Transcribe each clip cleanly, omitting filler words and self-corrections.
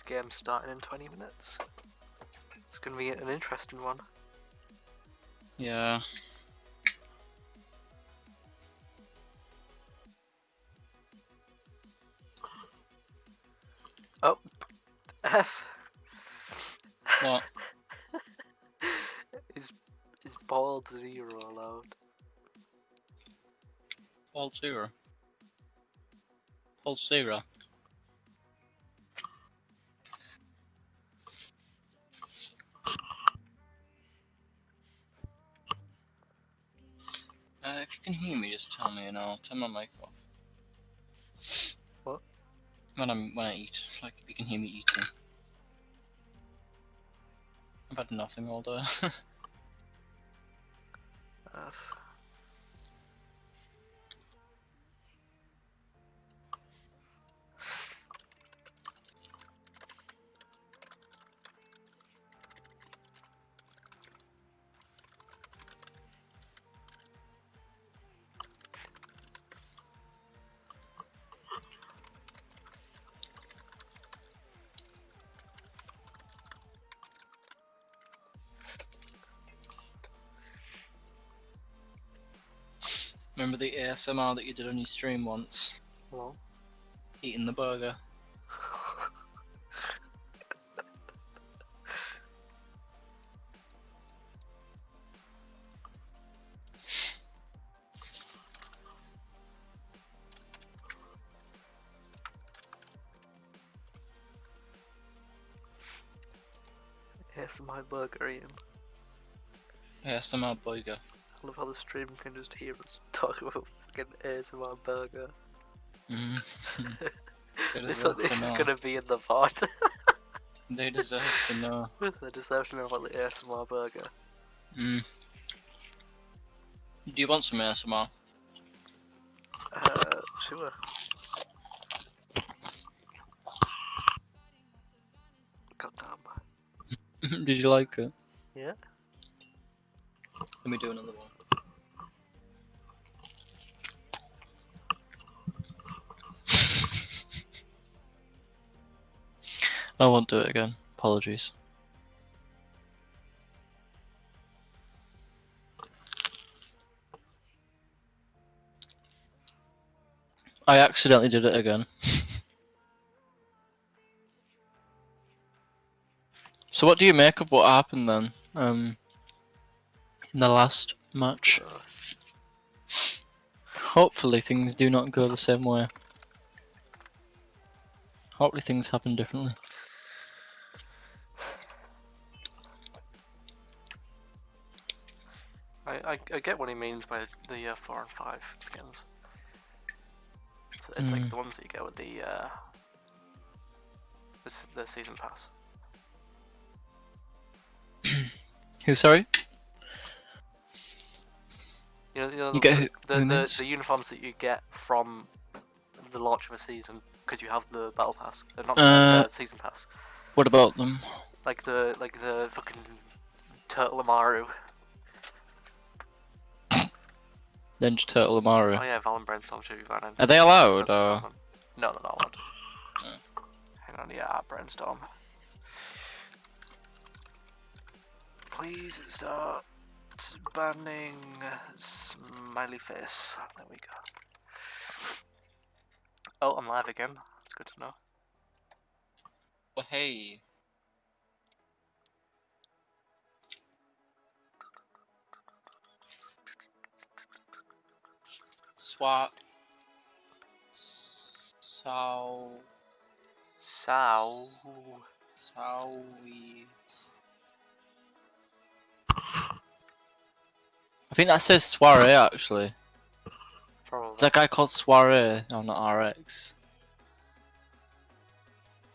game's starting in 20 minutes. It's gonna be an interesting one. Yeah. Oh, F. What? Is bald 0 allowed? Ball 0. Ball 0. If you can hear me, just tell me and I'll turn my mic off. What? When I eat, like if you can hear me eating. I've had nothing all day. F. Remember the ASMR that you did on your stream once? Well. Eating the burger. ASMR burger eating. ASMR burger. I love how the stream can just hear us talk about fucking ASMR burger. This is gonna be in the VOD. They deserve to know. They deserve to know about the ASMR burger. Do you want some ASMR? Sure. Goddamn. Did you like it? Yeah. Let me do another one. I won't do it again. Apologies. I accidentally did it again. So what do you make of what happened then? In the last match? Hopefully things do not go the same way. Hopefully things happen differently. I get what he means by the 4 and 5 skins. It's like the ones that you get with the season pass. Who, sorry? You get the uniforms that you get from the launch of a season because you have the battle pass, not the season pass. What about them? Like the fucking Turtle Amaru. Ninja Turtle Amaru. Oh yeah, vaL and Brainstorm should be banned. Are they allowed? No, they're not allowed. Oh. Hang on, yeah, Brainstorm. Please start banning smiley face. There we go. Oh, I'm live again. It's good to know. Well, hey. Swap. Sowies. I think that says soiree actually. Probably. It's that guy called Soiree. No, not RX.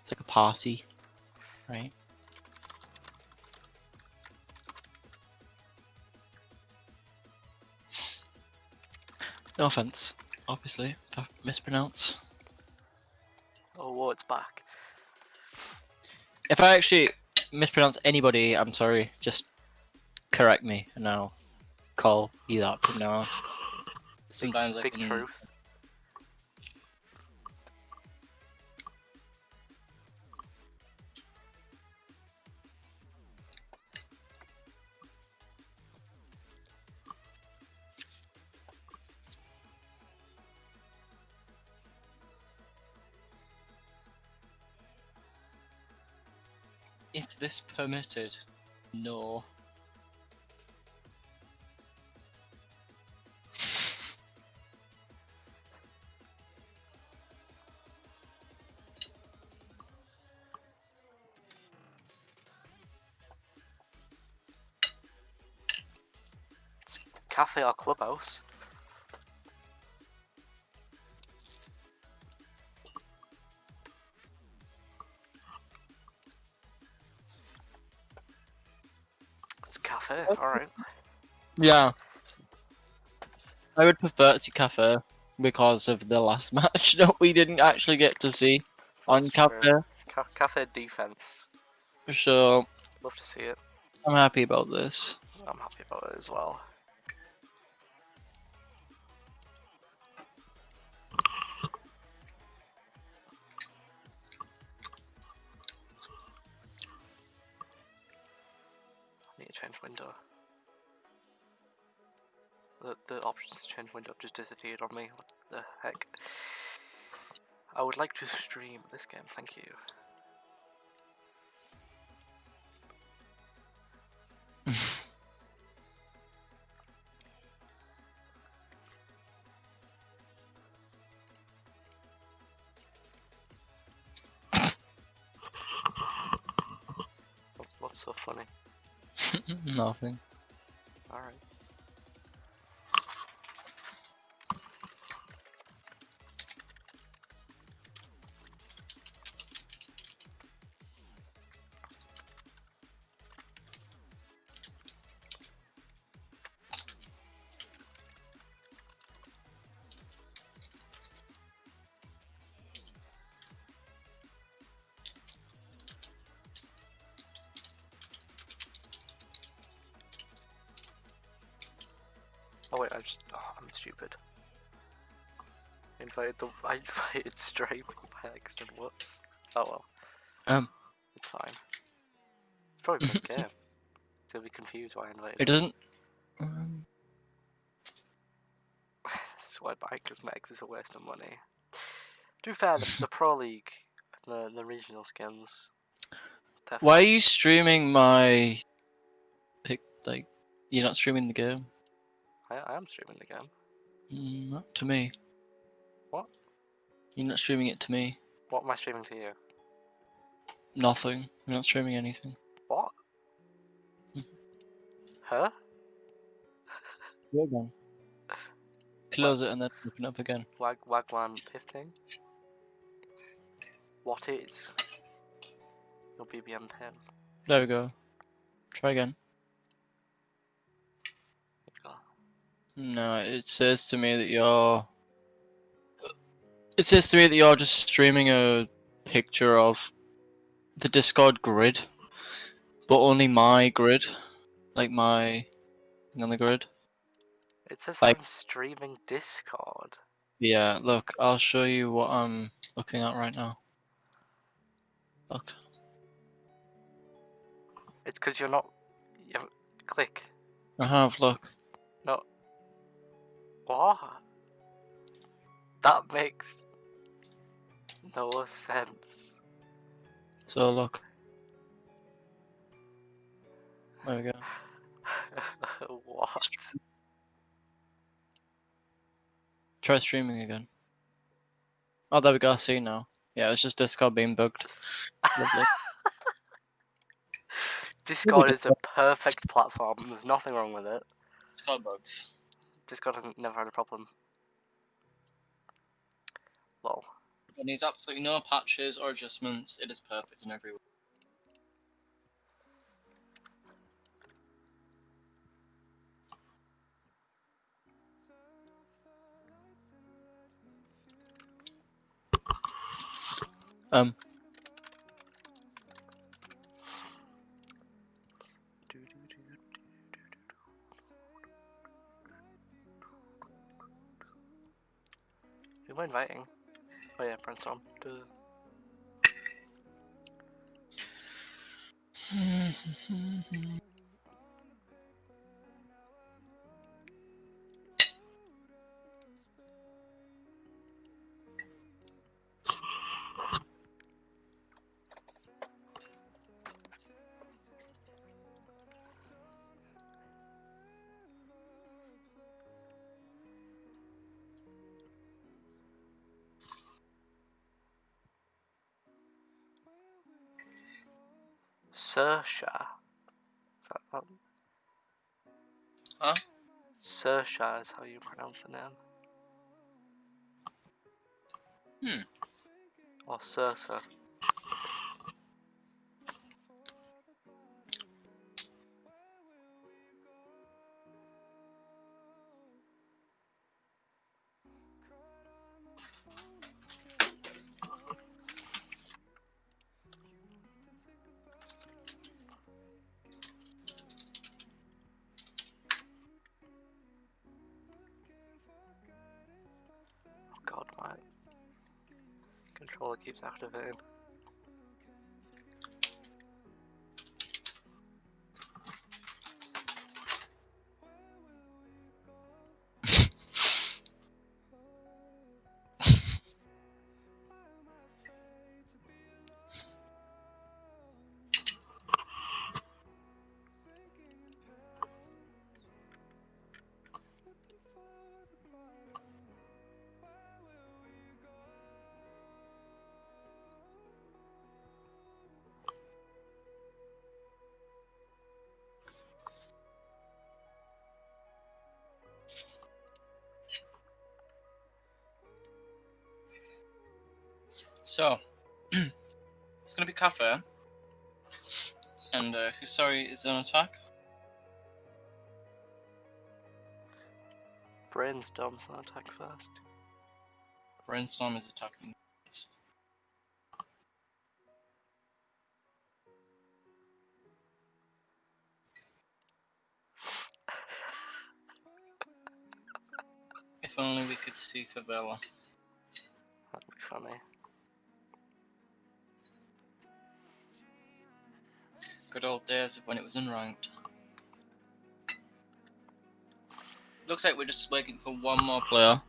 It's like a party, right? No offense, obviously, if I mispronounce. Oh, whoa, it's back. If I actually mispronounce anybody, I'm sorry. Just correct me, and I'll call you that from now on. Sometimes Big I can. truth. Is this permitted? No. It's cafe or clubhouse. It's cafe. All right. Yeah. I would prefer to cafe because of the last match that we didn't actually get to see on That's true. cafe. Cafe defense. So Love to see it. I'm happy about this. I'm happy about it as well. I need to change window. The options to change window just disappeared on me. What the heck? I would like to stream this game, thank you. What's so funny? Nothing. Alright. Oh wait, I'm stupid. I invited Stray by accident, whoops. Oh well. It's fine. It's probably been a game. He'll be confused why I invited It him. doesn't. This is why buying cosmetics is a waste of money. To be fair, the Pro League, the regional skins. Why are you streaming my pick? Like, you're not streaming the game. I am streaming the game. Not to me. What? You're not streaming it to me. What am I streaming to you? Nothing. You're not streaming anything. What? Huh? Go again. Close it and then open it up again. Wagwan 15? What is your BBM pin? There we go. Try again. Oh. No, it says to me that you're. It says to me that you're just streaming a picture of the Discord grid, but only my grid, like my thing on the grid. It says Like, I'm streaming Discord. yeah, look, I'll show you what I'm looking at right now. Look. It's because you're not. You haven't, click. I have, look. No. What? That makes no sense. So look. There we go. What? Try streaming again. Oh, there we go, I see now. Yeah, it's just Discord being bugged. Lovely. Discord is a perfect platform. There's nothing wrong with it. Discord bugs. Discord hasn't never had a problem. Lol. It needs absolutely no patches or adjustments. It is perfect in every way. Who am I inviting? Oh yeah, Brainstorm. Saoirse. Is that Huh? Saoirse is how you pronounce the name. Or Saoirse. Oh god, my controller keeps activating. So, it's gonna be cafe, and Husari is on attack. Brainstorm's on attack first. Brainstorm is attacking next. If only we could see for vaL. That'd be funny. Good old days of when it was unranked. Looks like we're just waiting for one more player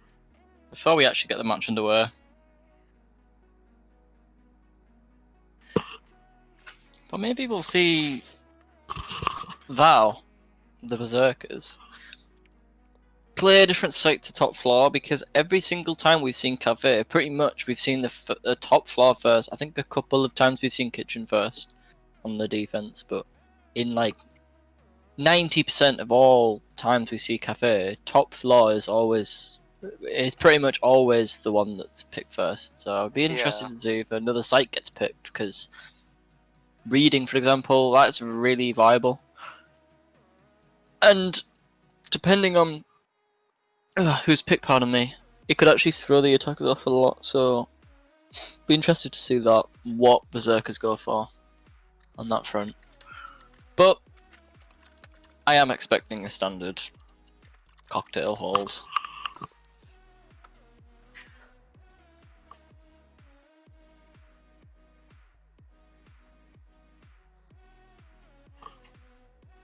before we actually get the match underway. But maybe we'll see vaL, the Berserkers, play a different site to top floor, because every single time we've seen Cafe, pretty much we've seen the top floor first. I think a couple of times we've seen Kitchen first on the defense, but in like 90% of all times we see Cafe, top floor is pretty much always the one that's picked first. So I'd be interested to see if another site gets picked, because Reading, for example, that's really viable. And depending on who's picked, pardon me, it could actually throw the attackers off a lot. So be interested to see what Berserkers go for on that front. But I am expecting a standard cocktail hold.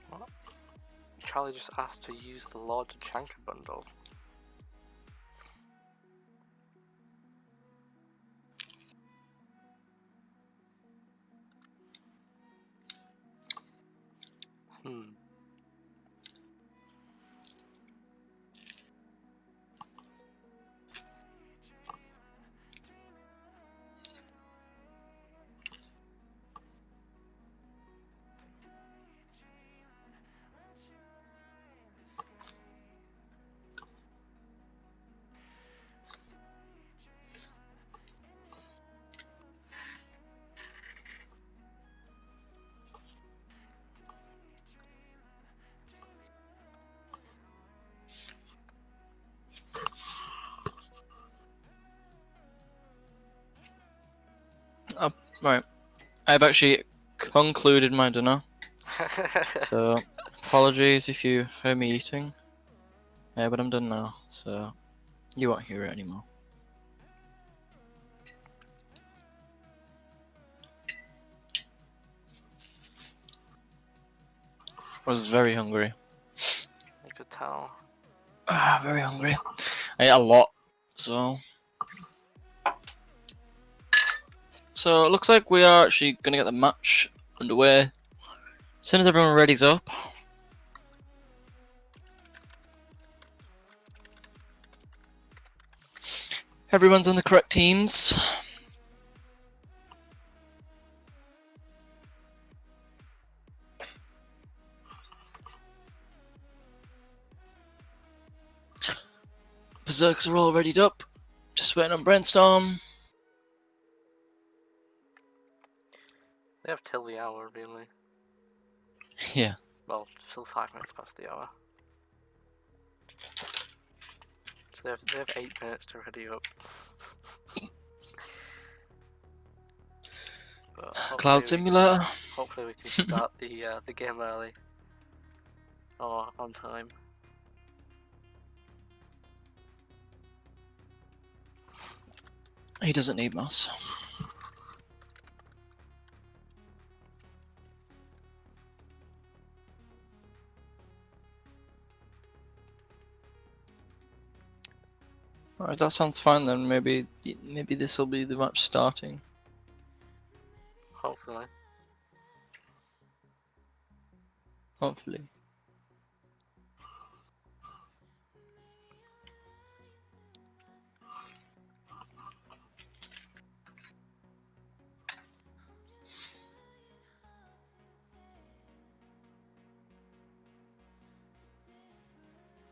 What? Charlie just asked to use the Lord Tachanka bundle. Right. I've actually concluded my dinner. So, apologies if you heard me eating. Yeah, but I'm done now, so you won't hear it anymore. I was very hungry. I could tell. Very hungry. I ate a lot, so... So, it looks like we are actually going to get the match underway. As soon as everyone readies up. Everyone's on the correct teams. Berserkers are all readied up. Just waiting on Brainstorm. They have till the hour, really. Yeah. Well, still 5 minutes past the hour. So they have 8 minutes to ready up. Cloud Simulator. Hopefully we can start the game early. Or on time. He doesn't need mass. Alright, that sounds fine then. Maybe this will be the match starting. Hopefully. Hopefully.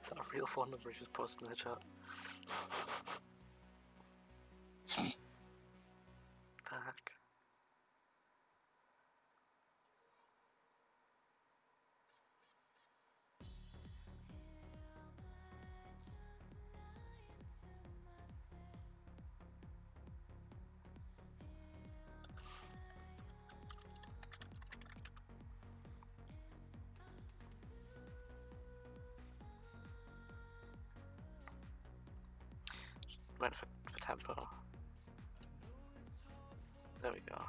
Is that a real phone number just posted in the chat? The heck? Went for tempo. There we go.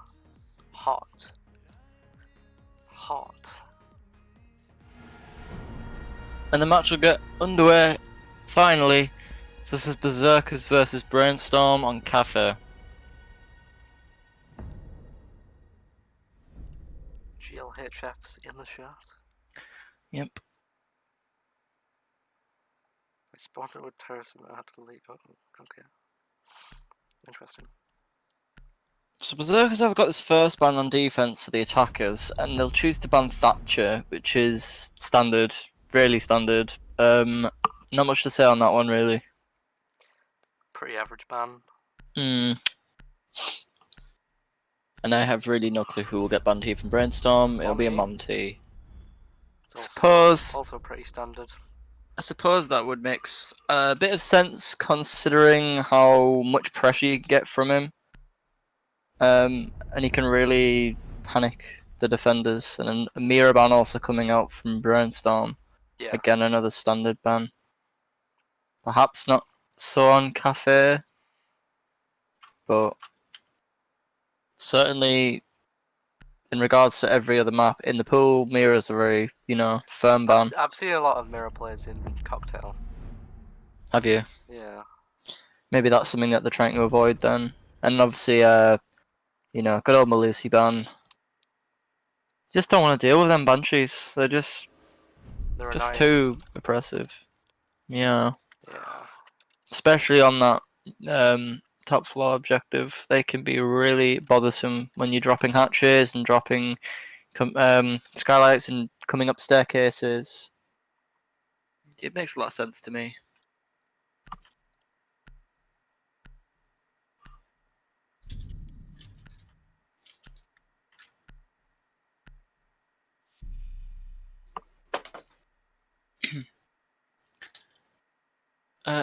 Hot. Hot. And the match will get underway, finally. So this is Berserkers versus Brainstorm on Cafe. GLHX in the shot. Yep. I spawned it with terrace and I had to leave. Oh, okay. Interesting. So Berserkers have got this first ban on defense for the attackers, and they'll choose to ban Thatcher, which is standard, really standard. Not much to say on that one, really. Pretty average ban. And I have really no clue who will get banned here from Brainstorm. It'll be a Monty. Also pretty standard. I suppose that would make a bit of sense considering how much pressure you get from him. And he can really panic the defenders. And a mirror ban also coming out from Brainstorm. Yeah. Again, another standard ban. Perhaps not so on Cafe, but certainly in regards to every other map in the pool, mirrors are very, firm ban. I've seen a lot of mirror plays in Cocktail. Have you? Yeah. Maybe that's something that they're trying to avoid then. And obviously, good old Malusi ban. Just don't want to deal with them Banshees. They're just too oppressive. Yeah. Yeah. Especially on that top floor objective, they can be really bothersome when you're dropping hatches and dropping skylights and coming up staircases. It makes a lot of sense to me.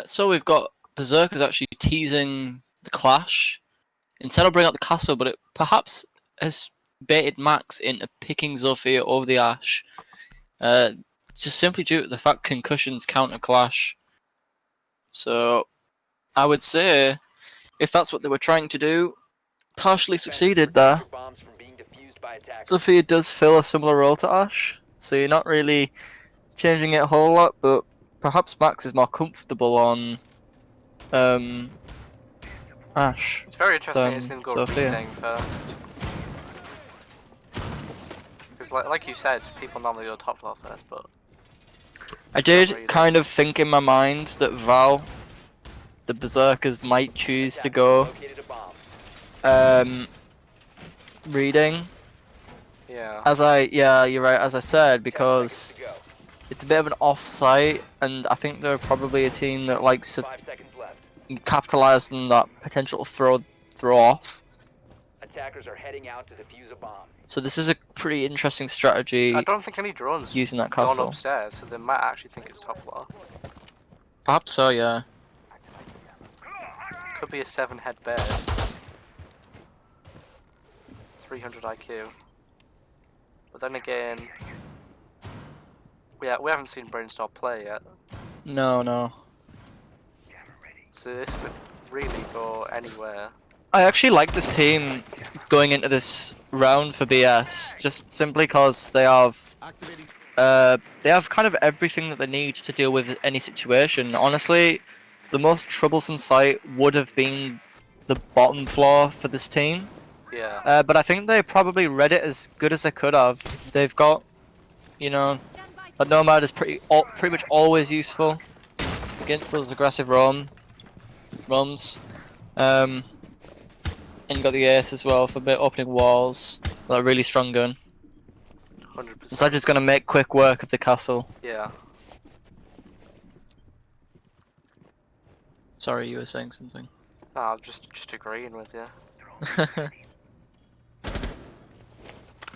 So we've got Berserkers actually teasing the clash. Instead of bringing out the castle, but it perhaps has baited Max into picking Zofia over the Ash. Just simply due to the fact concussions counter clash. So I would say, if that's what they were trying to do, partially succeeded there. Zofia does fill a similar role to Ash, so you're not really changing it a whole lot, but perhaps Max is more comfortable on Ash. It's very interesting to see them go reading first. Because like you said, people normally go top floor first, but... I did kind of think in my mind that vaL, the Berserkers might choose to go reading. Yeah. Yeah, you're right, as I said, because it's a bit of an off-site, and I think they're probably a team that likes to 5 seconds left. capitalize on that potential throw off. Attackers are heading out to defuse a bomb. So this is a pretty interesting strategy. I don't think any drones using that gone castle. upstairs, so they might actually think it's top floor. Perhaps so, yeah. Could be a 7-head bear. 300 IQ. But then again, we haven't seen Brainstorm play yet. No. So this could really go anywhere. I actually like this team going into this round for BS, just simply because they have kind of everything that they need to deal with any situation. Honestly, the most troublesome site would have been the bottom floor for this team. Yeah. But I think they probably read it as good as they could have. They've got, you know, a Nomad is pretty much always useful against those aggressive roams. And you got the Ace as well for a bit opening walls. That really strong gun. 100%. So just gonna make quick work of the castle. Yeah. Sorry, you were saying something. No, I'm just agreeing with you.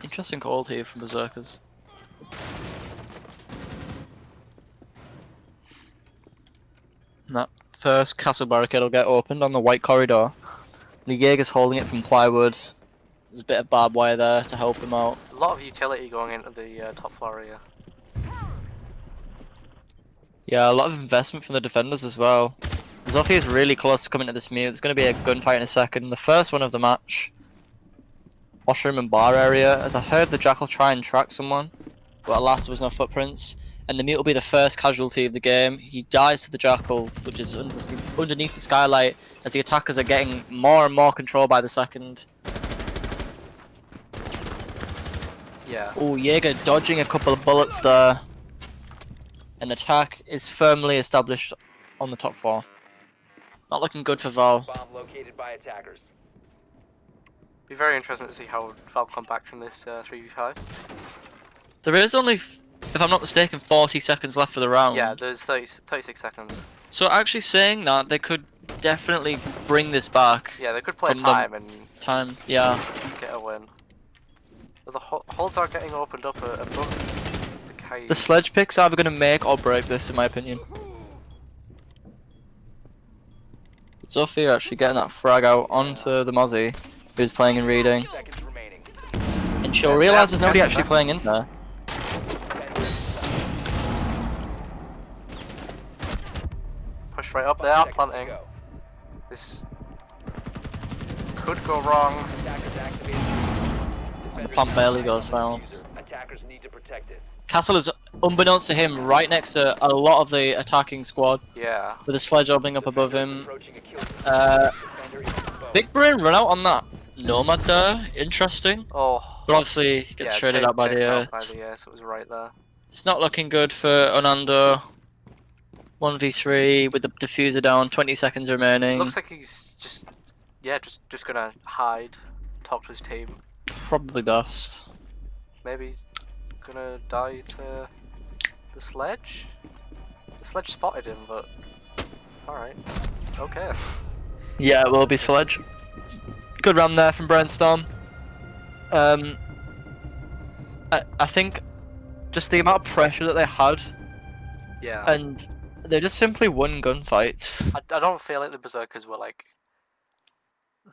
Interesting call here from Berserkers. And that first castle barricade will get opened on the white corridor. The Jaeger's holding it from plywood. There's a bit of barbed wire there to help him out. A lot of utility going into the top floor area. Yeah, a lot of investment from the defenders as well. Zofia is really close to coming to this mute. There's going to be a gunfight in a second. The first one of the match. Washroom and bar area. As I heard the Jackal try and track someone, but alas there was no footprints. And the mute will be the first casualty of the game. He dies to the Jackal, which is underneath the skylight, as the attackers are getting more and more control by the second. Yeah. Oh, Jaeger dodging a couple of bullets there. An attack is firmly established on the top floor. Not looking good for vaL. Bomb located by attackers. Be very interesting to see how vaL come back from this 3v5. There is only, if I'm not mistaken, 40 seconds left for the round. Yeah, there's 36 seconds. So actually saying that, they could definitely bring this back. Yeah, they could play From time and yeah. get a win. But the holes are getting opened up above the cave. The sledge pick's either going to make or break this, in my opinion. Sophia actually getting that frag out onto the Mozzie, who's playing and reading. Seconds remaining. And she'll realise there's nobody actually playing in there. Push right up there, planting. This could go wrong. Attackers activated. And the plant barely goes down. Attackers need to protect it. Castle is, unbeknownst to him, right next to a lot of the attacking squad, Yeah. with a sledge opening up above him. Approaching a kill. Defender is exposed. Big brain run out on that Nomad there, interesting. Oh. But obviously gets shredded out by the Earth. Earth. It was right there. It's not looking good for Onando. 1v3 with the diffuser down, 20 seconds remaining. Looks like he's just gonna hide, talk to his team. Probably best. Maybe he's gonna die to the sledge? The sledge spotted him, but alright. Okay. Yeah, it will be sledge. Good run there from Brainstorm. I think just the amount of pressure that they had, Yeah. and they just simply won gunfights. I don't feel like the Berserkers were like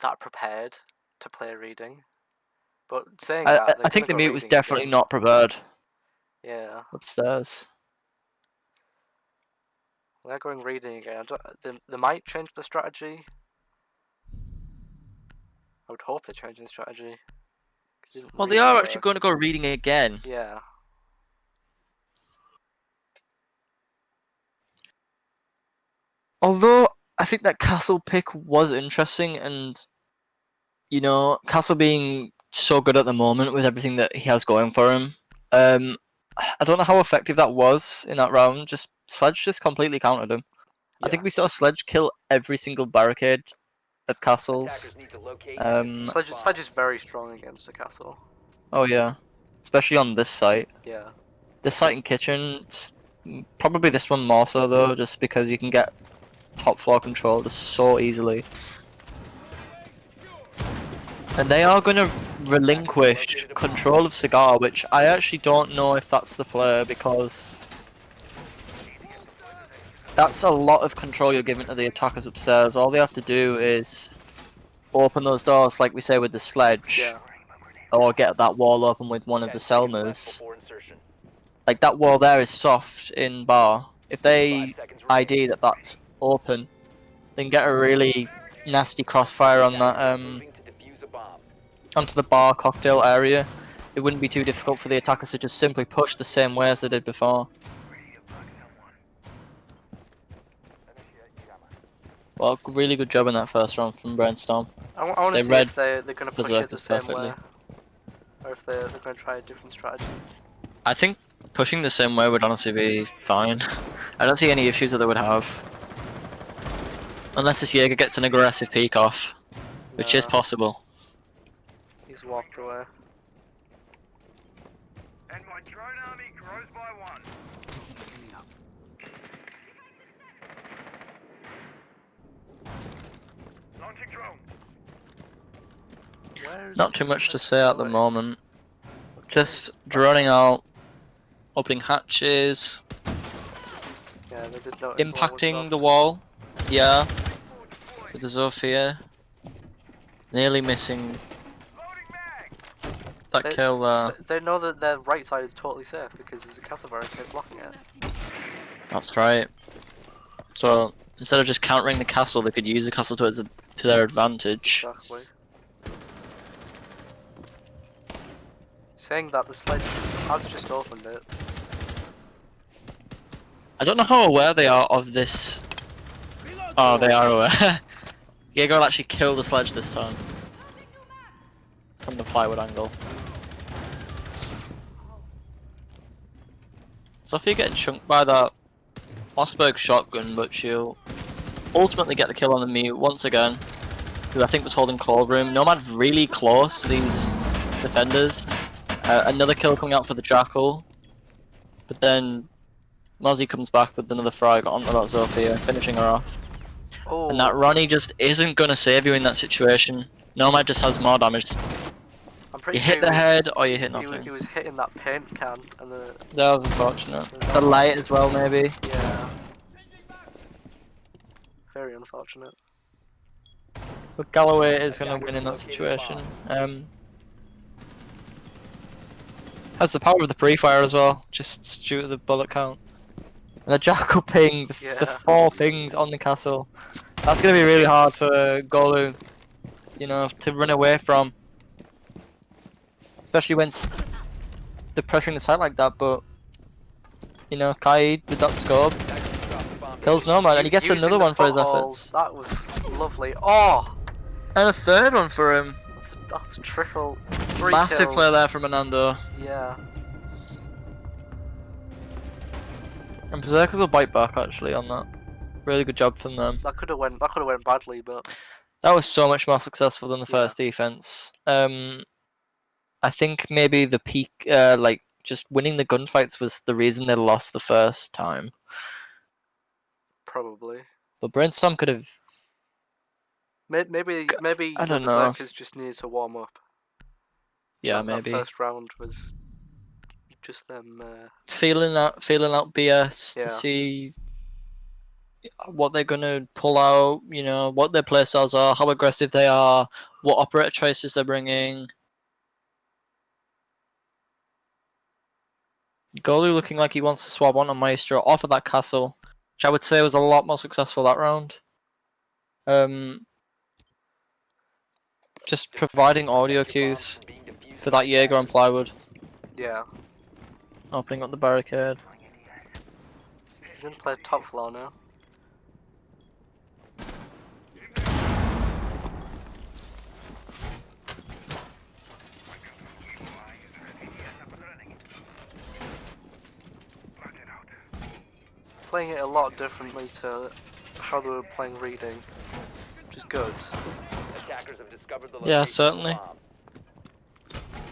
that prepared to play reading. But saying that, I think the mute was reading definitely again. not prepared Yeah. upstairs. They're going reading again. They might change the strategy. I would hope they change the strategy. Well, they are actually going to go reading again. Yeah. Although I think that Castle pick was interesting, and you know, Castle being so good at the moment with everything that he has going for him. I don't know how effective that was in that round. Sledge just completely countered him. Yeah. I think we saw Sledge kill every single barricade of Castles. Attackers need to locate Sledge is very strong against a castle. Oh yeah, especially on this site. Yeah. This site in Kitchen, Probably this one more so though, just because you can get top floor control just so easily. And they are going to relinquish control of Cigar, which I actually don't know if that's the play, because that's a lot of control you're giving to the attackers upstairs. All they have to do is open those doors, like we say with the sledge, Yeah. or get that wall open with one of the Selmas. Like that wall there is soft in bar. If they ID that that's open, then get a really nasty crossfire on that onto the bar cocktail area. It wouldn't be too difficult for the attackers to just simply push the same way as they did before. Well, really good job in that first round from Brainstorm. I want to see if they're going to push it the same way, or if they're going to try a different strategy. I think pushing the same way would honestly be fine. I don't see any issues that they would have. Unless this Jaeger gets an aggressive peek off, which is possible. He's walked away. And my drone army grows by one. Launching drone. Not too much to say at the moment. Just droning out, opening hatches, Yeah, they did notice impacting the wall. Yeah, with the Zofia. Nearly missing that kill there. They know that their right side is totally safe because there's a castle barricade blocking it. That's right. So instead of just countering the castle, they could use the castle to their advantage. Exactly. Saying that, the sledge has just opened it. I don't know how aware they are of this. Oh, they are aware. Jaeger will actually kill the sledge this time. From the plywood angle. Sophia getting chunked by that Mossberg shotgun, but she'll ultimately get the kill on the mute once again. Who I think was holding Clover. Nomad really close to these defenders. Another kill coming out for the Jackal. But then Mozzie comes back with another frag onto that Zofia, finishing her off. Oh. And that Ronnie just isn't going to save you in that situation. Nomad just has more damage. You hit the head or you hit nothing. He was hitting that paint can and the... That was unfortunate. The light as well, maybe. Yeah. Very unfortunate. But Galloway is going to win in that situation. Has the power of the pre-fire as well, just due to the bullet count. And the Jackal ping, the 4 pings on the castle. That's going to be really hard for Golu, you know, to run away from. Especially when they're pressuring the side like that, but, you know, Kaid with that scope kills Nomad, and he gets another one for his efforts. That was lovely. Oh! And a third one for him. That's a triple. Massive play there from Anando. Yeah. And Berserkers will bite back actually on that. Really good job from them. That could have went badly, but that was so much more successful than the first defense. I think maybe the peak, like just winning the gunfights was the reason they lost the first time. Probably. But Brainstorm could have. Maybe I don't the know. Berserkers just needed to warm up. Yeah, that maybe. First round was just them feeling out BS to see what they're gonna pull out. You know what their playstyles are, how aggressive they are, what operator choices they're bringing. Golu looking like he wants to swap on Maestro off of that castle, which I would say was a lot more successful that round. Just providing audio cues for that Jaeger on plywood. Yeah. Opening up the barricade. He's gonna play top floor now. Playing it a lot differently to how they were playing reading, which is good. Attackers have discovered the Yeah, certainly.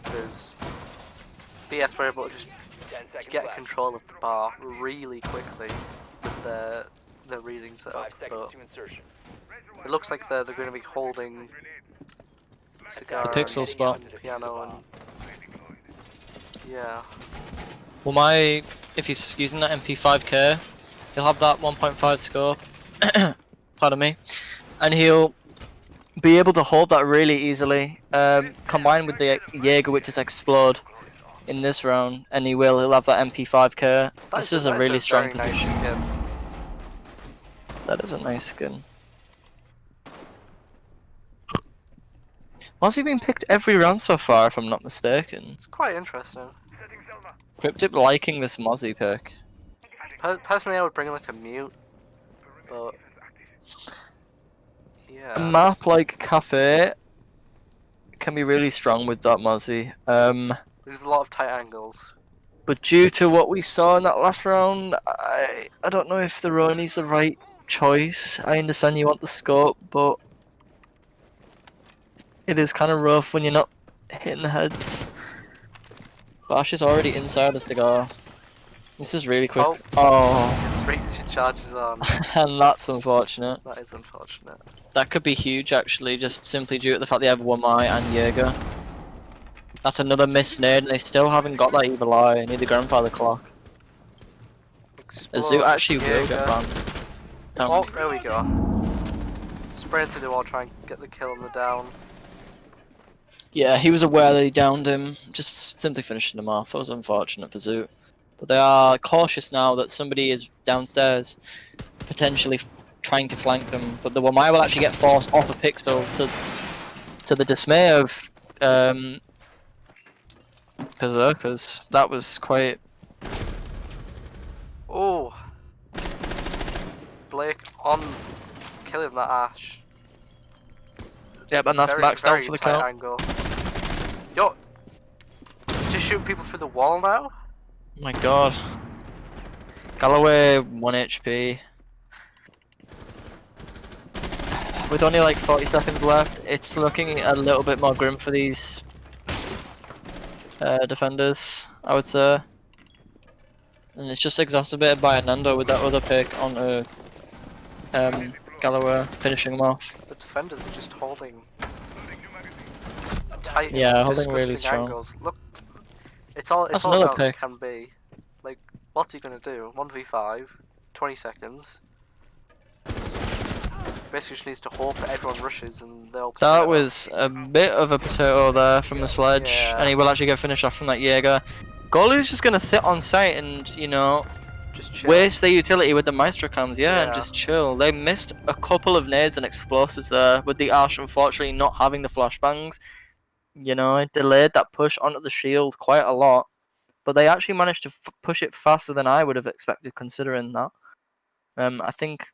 Because BS were able to just 10 you seconds get left. control of the bar really quickly with the reading set 5 up, seconds but to insertion. it looks like they're going to be holding cigar The pixel and spot. piano and yeah. Well, if he's using that MP5K, he'll have that 1.5 scope. Pardon me, and he'll be able to hold that really easily. Combined with the Jaeger, which is explode in this round, and he'll have that MP5K. This is a really strong very nice position. skin. That is a nice skin. Why's he been picked every round so far, if I'm not mistaken? It's quite interesting. Cryptip liking this Mozzie pick. Personally, I would bring like a mute, but yeah. A map like Cafe can be really strong with that Mozzie. There's a lot of tight angles. But due to what we saw in that last round, I don't know if the Roni's the right choice. I understand you want the scope, but it is kind of rough when you're not hitting the heads. Bash is already inside the cigar. This is really quick. Oh. Breach charges on. And that's unfortunate. That is unfortunate. That could be huge actually, just simply due to the fact they have Wamai and Jaeger. That's another missed nade, and they still haven't got that evil eye. I need the grandfather clock. Azu actually will get banned. Oh, there we go. Spraying through the wall, trying to get the kill on the down. Yeah, he was aware that he downed him, just simply finishing him off. That was unfortunate for Zoot. But they are cautious now that somebody is downstairs, potentially trying to flank them. But the Wamai will actually get forced off a pixel to the dismay of Berserkers. That was quite... Oh! Blake on killing that Ash. Yep, and that's maxed out for the count. Angle. Yo! Just shoot people through the wall now? Oh my god. Galloway 1 HP. With only like 40 seconds left, it's looking a little bit more grim for these defenders, I would say. And it's just exacerbated by Nando with that other pick onto Galloway, finishing him off. The defenders are just holding tight, yeah, holding disgusting really strong. angles. Look, it's all That's about another pick. can be. Like, what's he gonna do? 1v5, 20 seconds. Basically just needs to hope that everyone rushes and they'll... That was a bit of a potato there from the sledge, Yeah. and he will actually get finished off from that Jaeger. Golu's just gonna sit on site and, you know, just chill. waste their utility with the Maestro cams, Yeah. and just chill. They missed a couple of nades and explosives there, with the Ash unfortunately not having the flashbangs. You know, it delayed that push onto the shield quite a lot, but they actually managed to push it faster than I would have expected considering that. I think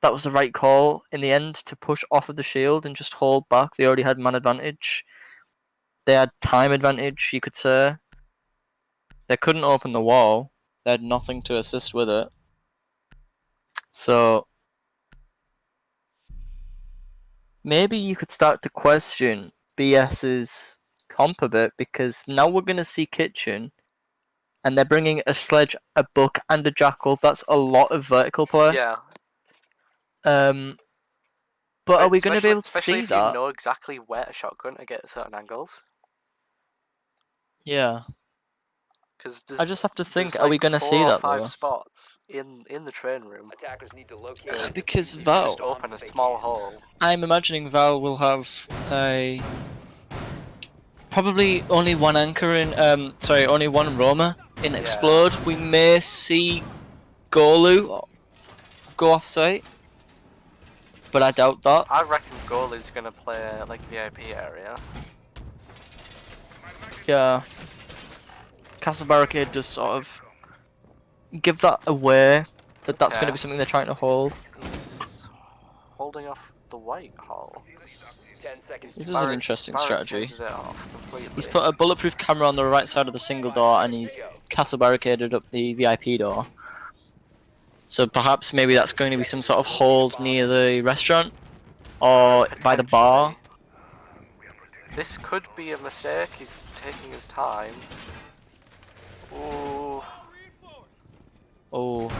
that was the right call in the end to push off of the shield and just hold back. They already had man advantage. They had time advantage, you could say. They couldn't open the wall. They had nothing to assist with it. So maybe you could start to question BS's comp a bit, because now we're going to see Kitchen and they're bringing a Sledge, a Buck and a Jackal. That's a lot of vertical play. Yeah. But are we going to be able to especially see if that? you know exactly where to shotgun to get certain angles. Yeah. Because I just have to think, are like we going to 4 see or that 5 though? spots in the train room. Attackers need to locate Because Just vaL, open a small hole. I'm imagining vaL will have a probably only one anchor in only one Roma in Explode. We may see Golu go off site, but I doubt that. I reckon Goalie's gonna play like VIP area. Yeah. Castle Barricade does sort of give that away, that that's going to be something they're trying to hold. He's holding off the white hole. 10 seconds. This is an interesting strategy. It off completely. He's put a bulletproof camera on the right side of the single door, and he's castle barricaded up the VIP door. So perhaps maybe that's going to be some sort of hold near the restaurant, or by the bar. This could be a mistake, he's taking his time. Ooh. Oh.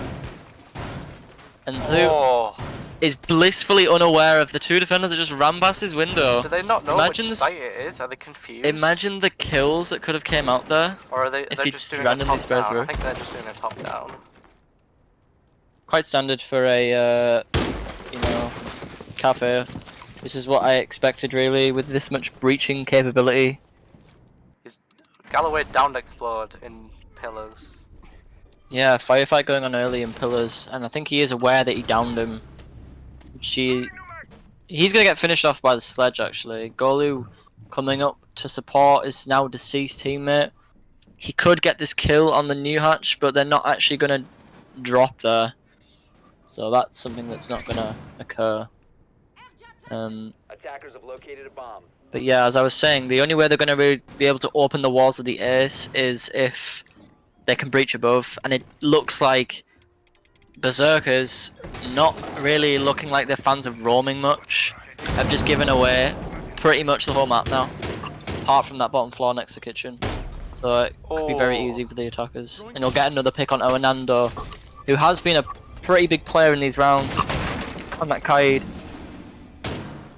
And Luke Oh. is blissfully unaware of the two defenders that just ran past his window. Do they not know Imagine which this- site it is? Are they confused? Imagine the kills that could have came out there. Or are they? if They're he'd just doing a randomly top spread down. I through. think they're just doing a top down. Quite standard for a, you know, cafe. This is what I expected really, with this much breaching capability. Is Galloway downed explode in pillars? Yeah, firefight going on early in pillars, and I think he is aware that he downed him. He's gonna get finished off by the sledge actually. Golu coming up to support his now deceased teammate. He could get this kill on the new hatch, but they're not actually gonna drop there. So that's something that's not gonna occur. Attackers have located a bomb. But yeah, as I was saying, the only way they're gonna be able to open the walls of the ace is if they can breach above, and it looks like Berserkers, not really looking like they're fans of roaming much, have just given away pretty much the whole map now, apart from that bottom floor next to kitchen. So it could be very easy for the attackers. And you'll get another pick on Oanando, who has been a pretty big player in these rounds on that Kaid.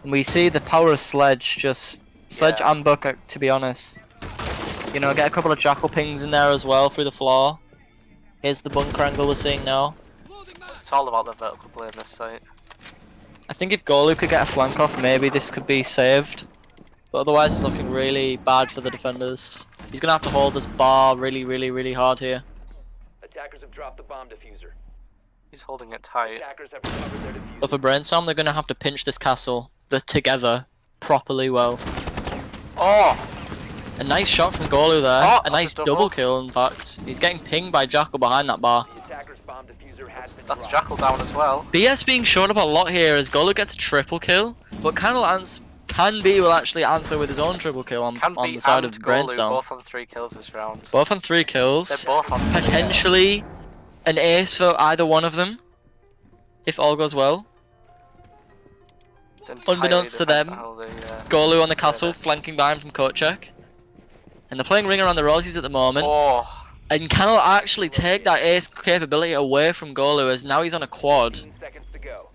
And we see the power of Sledge, just Sledge and Buck, to be honest. You know, get a couple of Jackal pings in there as well through the floor. Here's the bunker angle we're seeing now. It's all about the vertical play in this site. I think if Golu could get a flank off, maybe this could be saved. But otherwise it's looking really bad for the defenders. He's going to have to hold this bar really hard here. Attackers have dropped the bomb diffuser. He's holding it tight. Attackers have recovered their diffuser. But for Brainstorm, they're going to have to pinch this castle together properly well. Oh! A nice shot from Golu there. Oh, a nice that's a double kill, in fact. He's getting pinged by Jackal behind that bar. The attacker's bomb diffuser has been That's dropped. Jackal down as well. BS being shown up a lot here as Golu gets a triple kill, but Canby will actually answer with his own triple kill on the side of Golu Brainstorm. both on 3 kills this round. Both on 3 kills. They're both on 3, Potentially an ace for either one of them, if all goes well. It's entirely Unbeknownst to them, how they, Golu on the castle, it. flanking behind from Kochek. And they're playing ring around the rosies at the moment. Oh! And cannot actually take that ace capability away from Golu, as now he's on a quad. 15 seconds to go.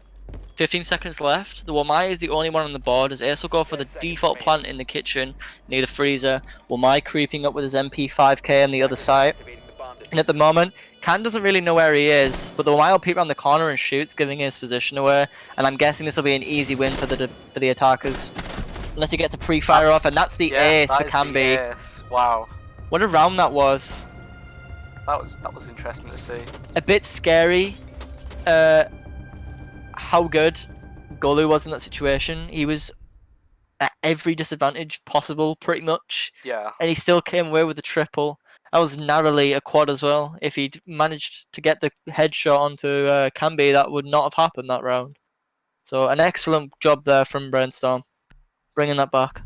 15 seconds left. The Wamai is the only one on the board, as Ace will go for the default plant in the kitchen near the freezer. Wamai creeping up with his MP5K on the other side. Activating the bomb diffuser. And at the moment, Khan doesn't really know where he is, but the Wamai will peep around the corner and shoots, giving his position away. And I'm guessing this will be an easy win for the attackers. Unless he gets a pre-fire off, and that's the ace for Canby. Wow. What a round that was. That was interesting to see. A bit scary. How good Golu was in that situation. He was at every disadvantage possible, pretty much. Yeah. And he still came away with a triple. That was narrowly a quad as well. If he'd managed to get the headshot onto Canby, that would not have happened that round. So an excellent job there from Brainstorm, bringing that back.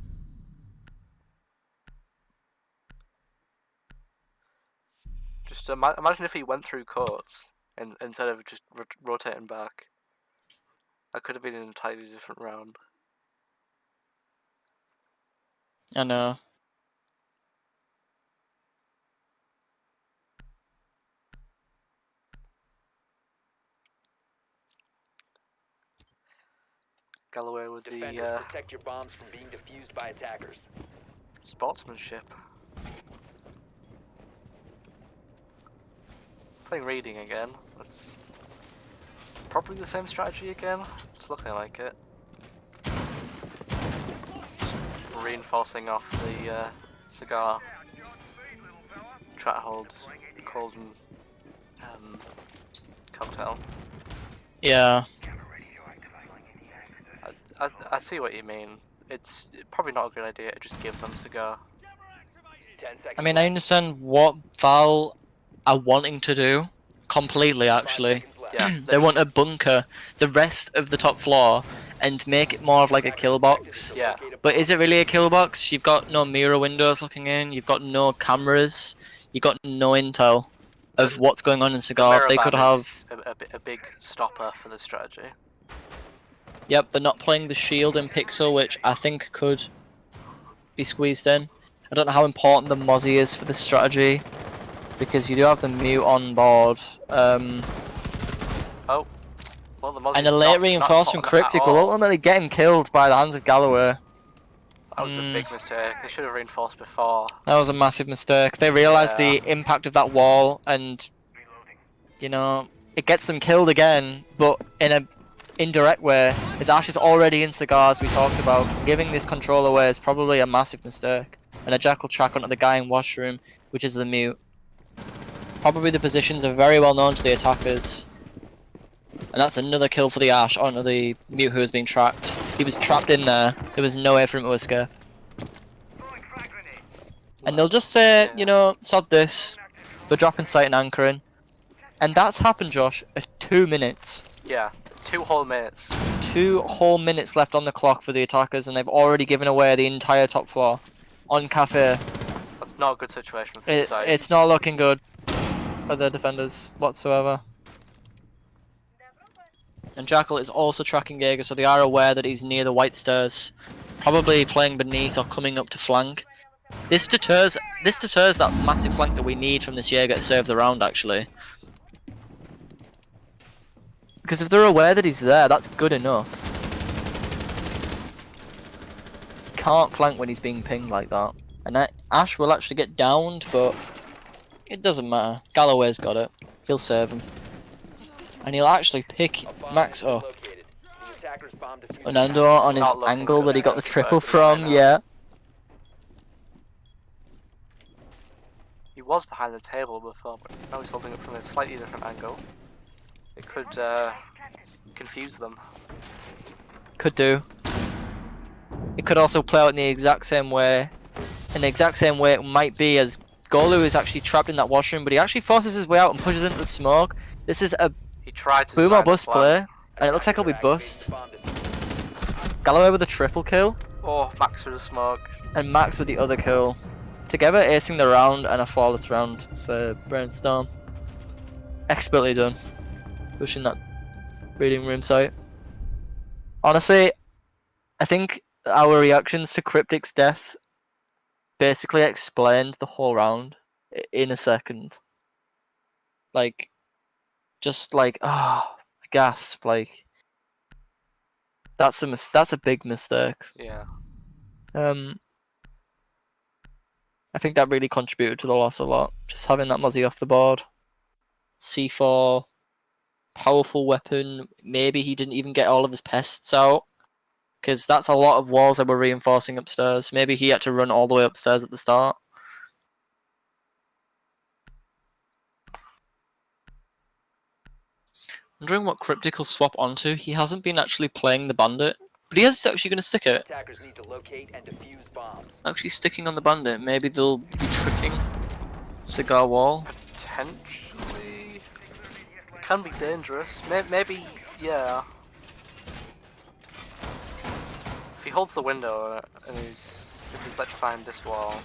Just imagine if he went through courts instead of just rotating back. That could have been an entirely different round. I know. Galloway with Defenders, the protect your bombs from being defused by attackers. sportsmanship. Playing reading again. That's probably the same strategy again. It's looking like it. Just reinforcing off the cigar. Try to hold cold and cocktail. Yeah. I see what you mean. It's probably not a good idea to just give them cigar. 10 seconds. I mean, I understand what vaL are wanting to do. Completely, actually. Yeah, They want to bunker the rest of the top floor and make it more of like a kill box. Yeah. But is it really a kill box? You've got no mirror windows looking in, you've got no cameras, you've got no intel of what's going on in Cigar. They could have... is a big stopper for the strategy. Yep, they're not playing the shield in Pixel, which I think could be squeezed in. I don't know how important the Mozzie is for this strategy. because you do have the mute on board. Oh. Well, the And a late reinforcement Cryptic will ultimately get him killed by the hands of Galloway. That was a big mistake. They should have reinforced before. That was a massive mistake. They realised the impact of that wall, and you know, it gets them killed again, but in a indirect way. His Ash is already in cigars, we talked about. Giving this control away is probably a massive mistake. And a Jackal track onto the guy in washroom, which is the mute. Probably the positions are very well known to the attackers. And that's another kill for the Ash onto the mute who has been tracked. He was trapped in there. There was no way for him to escape. And they'll just say, you know, sod this. We're dropping sight and anchoring. And that's happened, Josh, at 2 minutes. Yeah, 2 whole minutes. 2 whole minutes left on the clock for the attackers, and they've already given away the entire top floor on Cafe. That's not a good situation for this side. It's not looking good for the defenders whatsoever. And Jackal is also tracking Jaeger, so they are aware that he's near the white stairs, probably playing beneath or coming up to flank. This deters that massive flank that we need from this Jaeger to save the round, actually. Because if they're aware that he's there, that's good enough. You can't flank when he's being pinged like that. And Ash will actually get downed, but it doesn't matter. Galloway's got it. He'll save him. And he'll actually pick Max up. Fernando on his angle that he got the triple from, yeah. He was behind the table before, but now he's holding it from a slightly different angle. It could confuse them. Could do. It could also play out in the exact same way. In the exact same way it might be as Golu is actually trapped in that washroom, but he actually forces his way out and pushes into the smoke. This is a boom or bust play, and it looks like it'll be bust. Galloway with a triple kill. Oh, Max with a smoke. And Max with the other kill. Together acing the round and a flawless round for Brainstorm. Expertly done. Pushing that reading room site. Honestly, I think our reactions to Cryptic's death basically explained the whole round in a second. Like, just like, gasp, like, that's a big mistake. Yeah. I think that really contributed to the loss a lot. Just having that Mozzie off the board. C4, powerful weapon. Maybe he didn't even get all of his pests out, because that's a lot of walls that were reinforcing upstairs. Maybe he had to run all the way upstairs at the start. Wondering what Cryptic will swap onto. He hasn't been actually playing the Bandit, but he is actually going to stick it. Attackers need to locate and defuse bombs. Actually sticking on the Bandit. Maybe they'll be tricking Cigar Wall. Potentially. It can be dangerous. Maybe, yeah. If he holds the window and if he's electrifying this wall,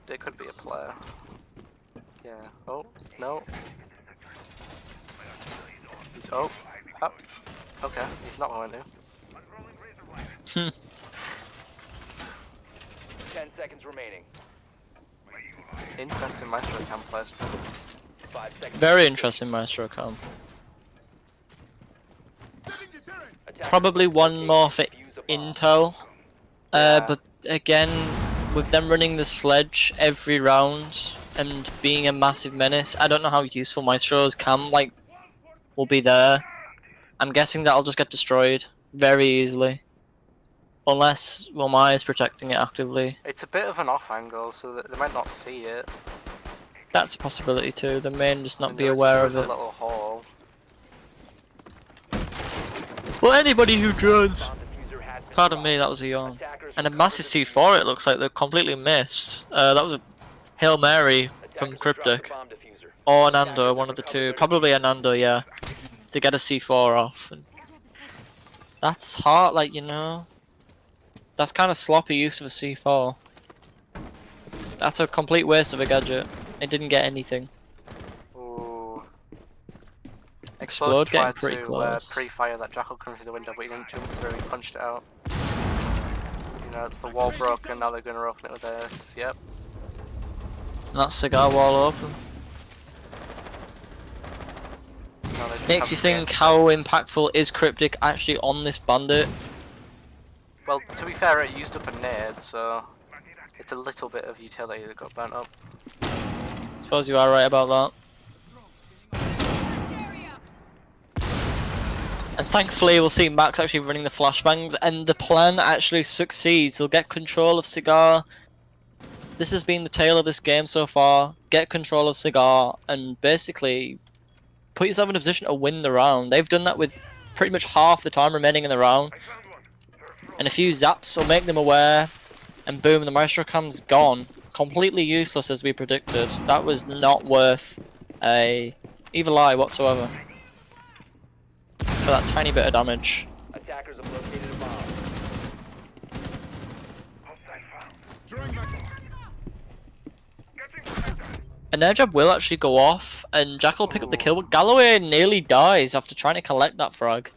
it could be a player. Yeah. Oh, no. Oh. Okay, he's not going to. 10 seconds remaining. Interesting Maestro Cam placement. 5 seconds. Very interesting Maestro Cam. Probably one more for intel. But again, with them running the sledge every round and being a massive menace, I don't know how useful Maestro's cam will be there. I'm guessing that'll just get destroyed very easily. Unless Wilmai is protecting it actively. It's a bit of an off angle, so that they might not see it. That's a possibility too. They may just not be aware of it. A little hole. Well, anybody who drones. Pardon me, that was a yawn. And a massive C4, it looks like they're completely missed. That was a Hail Mary from Cryptic. Or Nando, one of the two. Probably a Nando, yeah. To get a C4 off. And that's hard, like, you know. That's kind of sloppy use of a C4. That's a complete waste of a gadget. It didn't get anything. Ooh. Explode getting pretty close. Pre-fire that Jackal coming through the window, but he didn't jump through, he punched it out. You know, it's the wall broken, now they're going to open it with this, yep. And that's cigar wall open. No, they just Makes you haven't think gained. how impactful is Cryptic actually on this bandit? Well, to be fair, it used up a nade, so it's a little bit of utility that got burnt up. Suppose you are right about that. And thankfully we'll see Max actually running the flashbangs and the plan actually succeeds. He'll get control of Cigar. This has been the tale of this game so far. Get control of Cigar and basically put yourself in a position to win the round. They've done that with pretty much half the time remaining in the round. And a few zaps will make them aware. And boom, the Maestro Cam's gone. Completely useless as we predicted. That was not worth a evil eye whatsoever. For that tiny bit of damage. Attackers have located a bomb. An air jab will actually go off, and Jack will pick up the kill, but Galloway nearly dies after trying to collect that frag.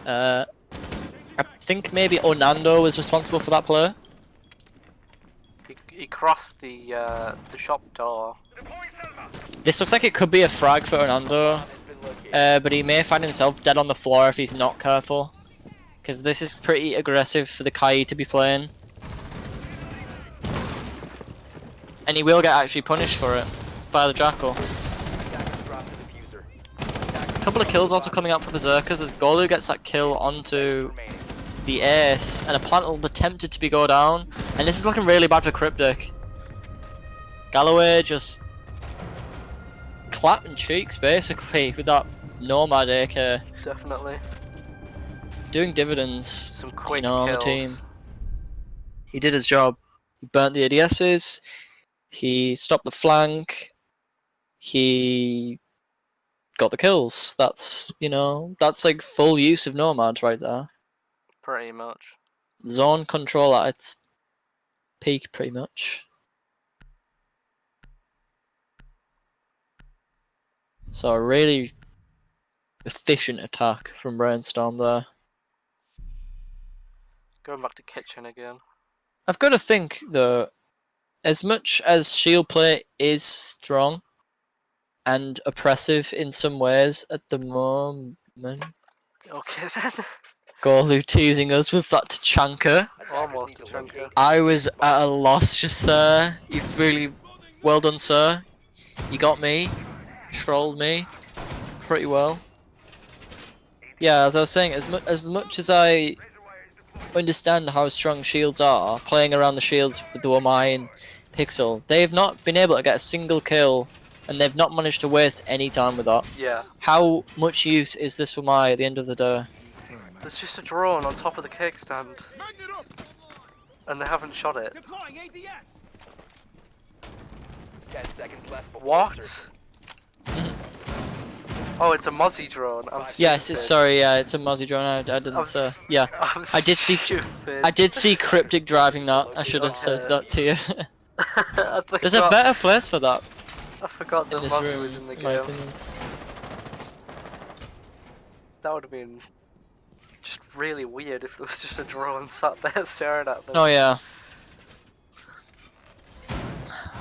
I think maybe Onando was responsible for that play. He crossed the shop door. This looks like it could be a frag for Onando, but he may find himself dead on the floor if he's not careful. Because this is pretty aggressive for the Kai to be playing. And he will get actually punished for it by the Jackal. A couple of kills also coming out for Berserkers as Golu gets that kill onto the Ace, and a plant will be tempted to go down. And this is looking really bad for Cryptic. Galloway just clapping cheeks basically with that Nomad AK. Definitely. Doing dividends, Some quick on the kills. team. He did his job. He burnt the ADSs. He stopped the flank. He got the kills. That's, that's like full use of Nomad right there. Pretty much. Zone control at its peak, pretty much. So a really efficient attack from Brainstorm there. Going back to kitchen again. I've got to think though, as much as shield play is strong and oppressive in some ways at the moment, Okay then. Golu teasing us with that Tachanka. Almost a chunker. I was at a loss just there. You've really well done, sir. You got me, trolled me pretty well. Yeah, as I was saying, as much as I understand how strong shields are, playing around the shields with the Wamai and Pixel, they've not been able to get a single kill, and they've not managed to waste any time with that. Yeah. How much use is this Wamai at the end of the day? There's just a drone on top of the cake stand. And they haven't shot it. 10 seconds left before What? insertion. Oh, it's a Mozzie drone. I'm Yes, stupid. sorry, yeah, it's a Mozzie drone. I didn't. Yeah, I'm I did see. stupid. I did see Cryptic driving that. I should have said that to you. I There's a forgot- better place for that I forgot that in this Mozzie room, was in the in my game. opinion. That would have been just really weird if there was just a drone sat there staring at them. Oh yeah.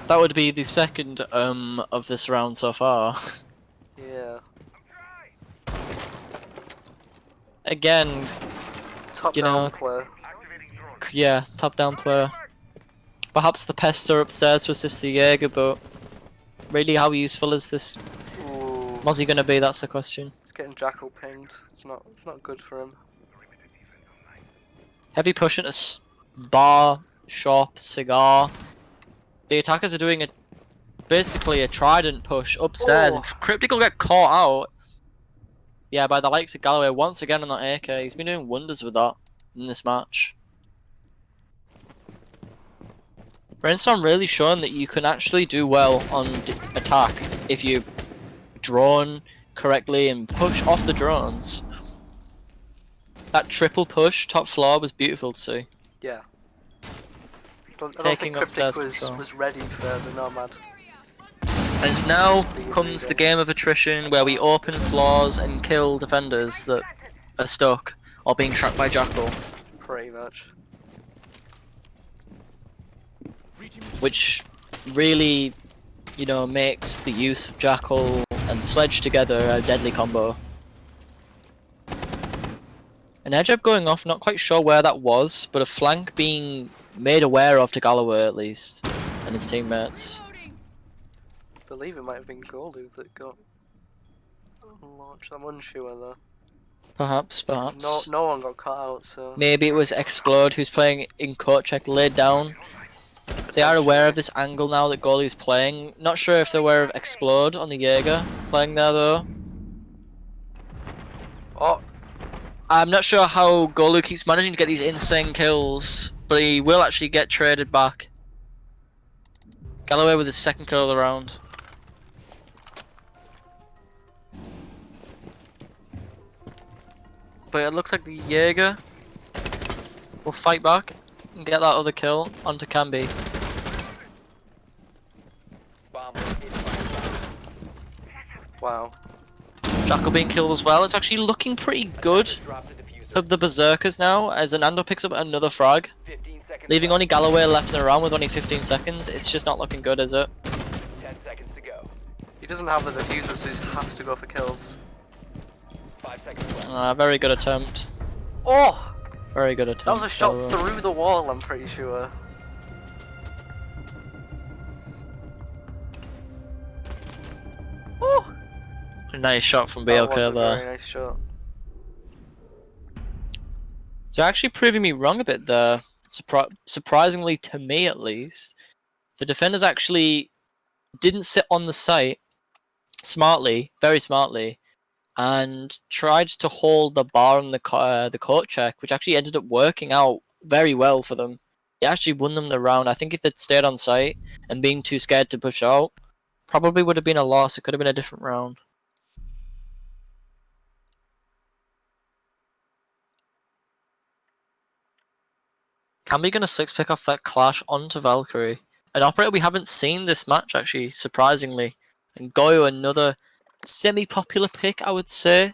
That would be the second of this round so far. Yeah. Again, Top You down know- play. yeah, top-down player. Perhaps the pests are upstairs to assist the Jaeger, but really, how useful is this Ooh. Mozzie gonna be? That's the question. It's getting Jackal pinged. It's not good for him. Heavy push into bar, shop, cigar. The attackers are doing basically a trident push upstairs, and Cryptic will get caught out. Yeah, by the likes of Galloway once again on that AK. He's been doing wonders with that in this match. Brainstorm really shown that you can actually do well on attack if you drone correctly and push off the drones. That triple push top floor was beautiful to see. Yeah. I don't Taking think upstairs Cryptic control. was ready for the Nomad. And now comes the game of attrition where we open floors and kill defenders that are stuck or being tracked by Jackal. Pretty much. Which really, you know, makes the use of Jackal and Sledge together a deadly combo. An edge up going off, not quite sure where that was, but a flank being made aware of to Galloway at least, and his teammates. I believe it might have been Goldu that got launched. I'm unsure though. Perhaps. No one got cut out, so... Maybe it was Explode who's playing in court check laid down. They are aware of this angle now that Goalie's playing. Not sure if they're aware of Explode on the Jaeger playing there though. Oh! I'm not sure how Golu keeps managing to get these insane kills, but he will actually get traded back. Galloway with his second kill of the round. But it looks like the Jaeger will fight back and get that other kill onto Camby. Bomb located by Wow. Jackal being killed as well. It's actually looking pretty good drop the diffuser. for the Berserkers now, as Anando picks up another frag. 15 seconds Leaving left. only Galloway left in the round with only 15 seconds. It's just not looking good, is it? 10 seconds to go. He doesn't have the diffuser, so he has to go for kills. 5 seconds left. Very good attempt. Oh! Very good attempt. That was a shot Galloway. through the wall, I'm pretty sure. Oh! Nice shot from That was BLK a there. very nice shot. So actually proving me wrong a bit there. Surprisingly to me at least. The defenders actually didn't sit on the site smartly, very smartly, and tried to hold the bar on the court check, which actually ended up working out very well for them. It actually won them the round. I think if they'd stayed on site and being too scared to push out, probably would have been a loss. It could have been a different round. Camby gonna 6-pick off that clash onto Valkyrie. An operator we haven't seen this match actually, surprisingly. And Goyo, another semi-popular pick, I would say,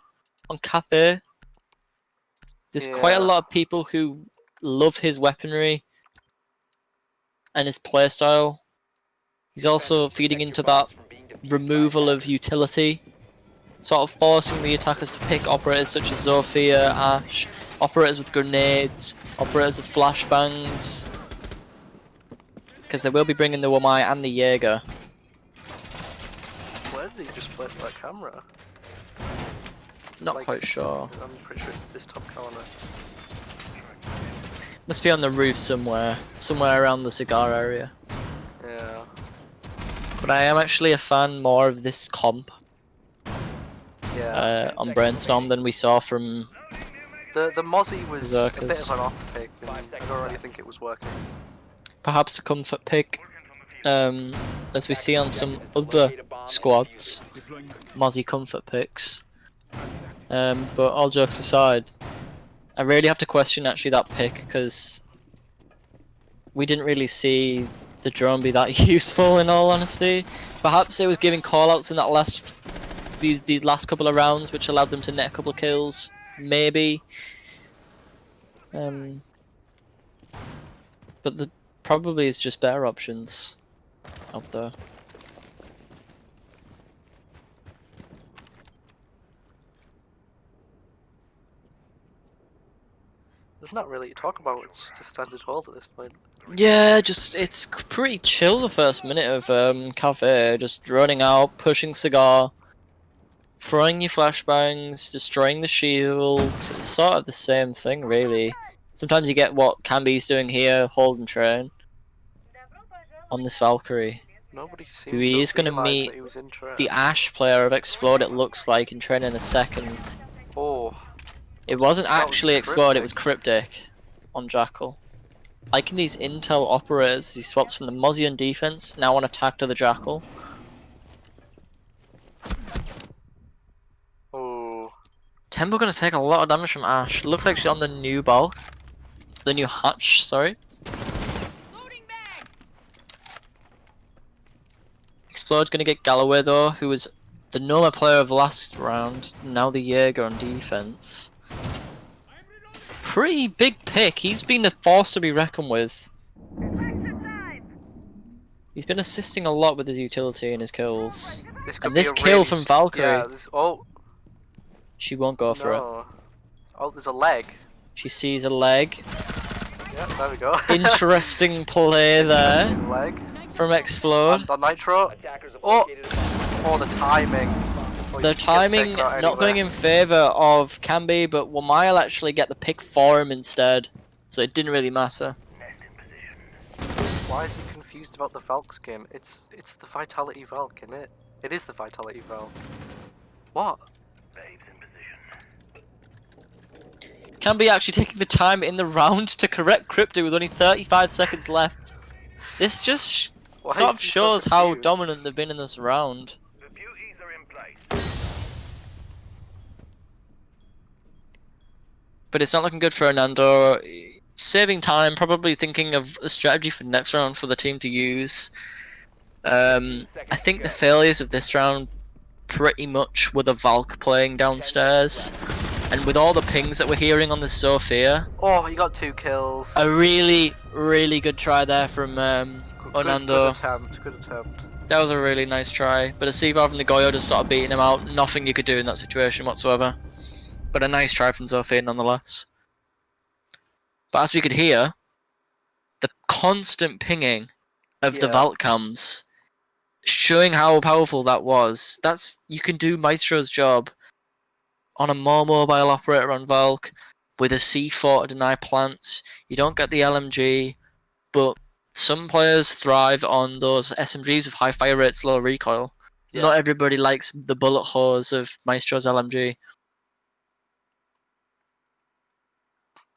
on Cafe. There's quite a Yeah. lot of people who love his weaponry and his playstyle. He's also feeding into that removal of utility, sort of forcing the attackers to pick operators such as Zofia, Ash, operators with grenades, operators with flashbangs, because they will be bringing the Wamai and the Jaeger. Where did he just place that camera? Not Like, quite sure. I'm pretty sure it's this top corner. Must be on the roof somewhere around the cigar area. Yeah. But I am actually a fan more of this comp Yeah. on Brainstorm than we saw from. The Mozzie was a bit Berserkers. of an off pick, and I don't really think it was working. Perhaps a comfort pick, as we see on some other squads, Mozzie comfort picks. But all jokes aside, I really have to question actually that pick, because we didn't really see the drone be that useful in all honesty. Perhaps it was giving callouts in that these last couple of rounds, which allowed them to net a couple of kills, maybe. But the probably is just better options out there. There's not really to talk about, it's just a standard hold at this point. Yeah, just it's pretty chill the first minute of Cafe, just droning out, pushing cigar, throwing your flashbangs, destroying the shields. It's sort of the same thing really. Sometimes you get what Camby's doing here, hold and train on this Valkyrie. Nobody seemed Who he to is going to realise meet that he was in train. the Ash player of Explode, it looks like, in train in a second. Oh, It wasn't That was actually Explode, it Cryptic. was Cryptic on Jackal. Liking these intel operators, he swaps from the Mozzie on defense, now on attack to the Jackal. oh. Tempo gonna take a lot of damage from Ash. Looks like she's on the new bulk. The new hatch, sorry. Explode's gonna get Galloway though, who was the Noma player of last round, now the Jaeger on defense. Pretty big pick, he's been a force to be reckoned with. He's been assisting a lot with his utility and his kills. This could And be this a kill really from Valkyrie, Yeah, oh, she won't go for it. no. Oh, there's a leg. She sees a leg. Yeah, there we go. Interesting play there Leg. from Explode. On Nitro. Attackers have Oh. located a bomb. Oh, the timing. Oh, The he gets timing taken out not going anyway. in favour of Camby, but Wamile actually get the pick for him instead. So it didn't really matter. Why is he confused about the Valk skin? It's the Vitality Valk, isn't it? It is the Vitality Valk. What? Camby actually taking the time in the round to correct Crypto with only 35 seconds left. This just Why sort is of he so shows how confused? dominant they've been in this round. The beauties are in place. But it's not looking good for Anando. Saving time, probably thinking of a strategy for next round for the team to use. I think the failures of this round pretty much were the Valk playing downstairs. And with all the pings that we're hearing on the Sophia, Oh, he got 2 kills. a really, really good try there from Onando. Good attempt. Good attempt. That was a really nice try. But a C4 from the Goyo just sort of beating him out. Nothing you could do in that situation whatsoever. But a nice try from Sophia nonetheless. But as we could hear, the constant pinging of the Yeah. Vault cams, showing how powerful that was. You can do Maestro's job on a more mobile operator on Valk with a C4 to deny plants. You don't get the LMG, but some players thrive on those SMGs with high fire rates, low recoil. Yeah. Not everybody likes the bullet hose of Maestro's LMG.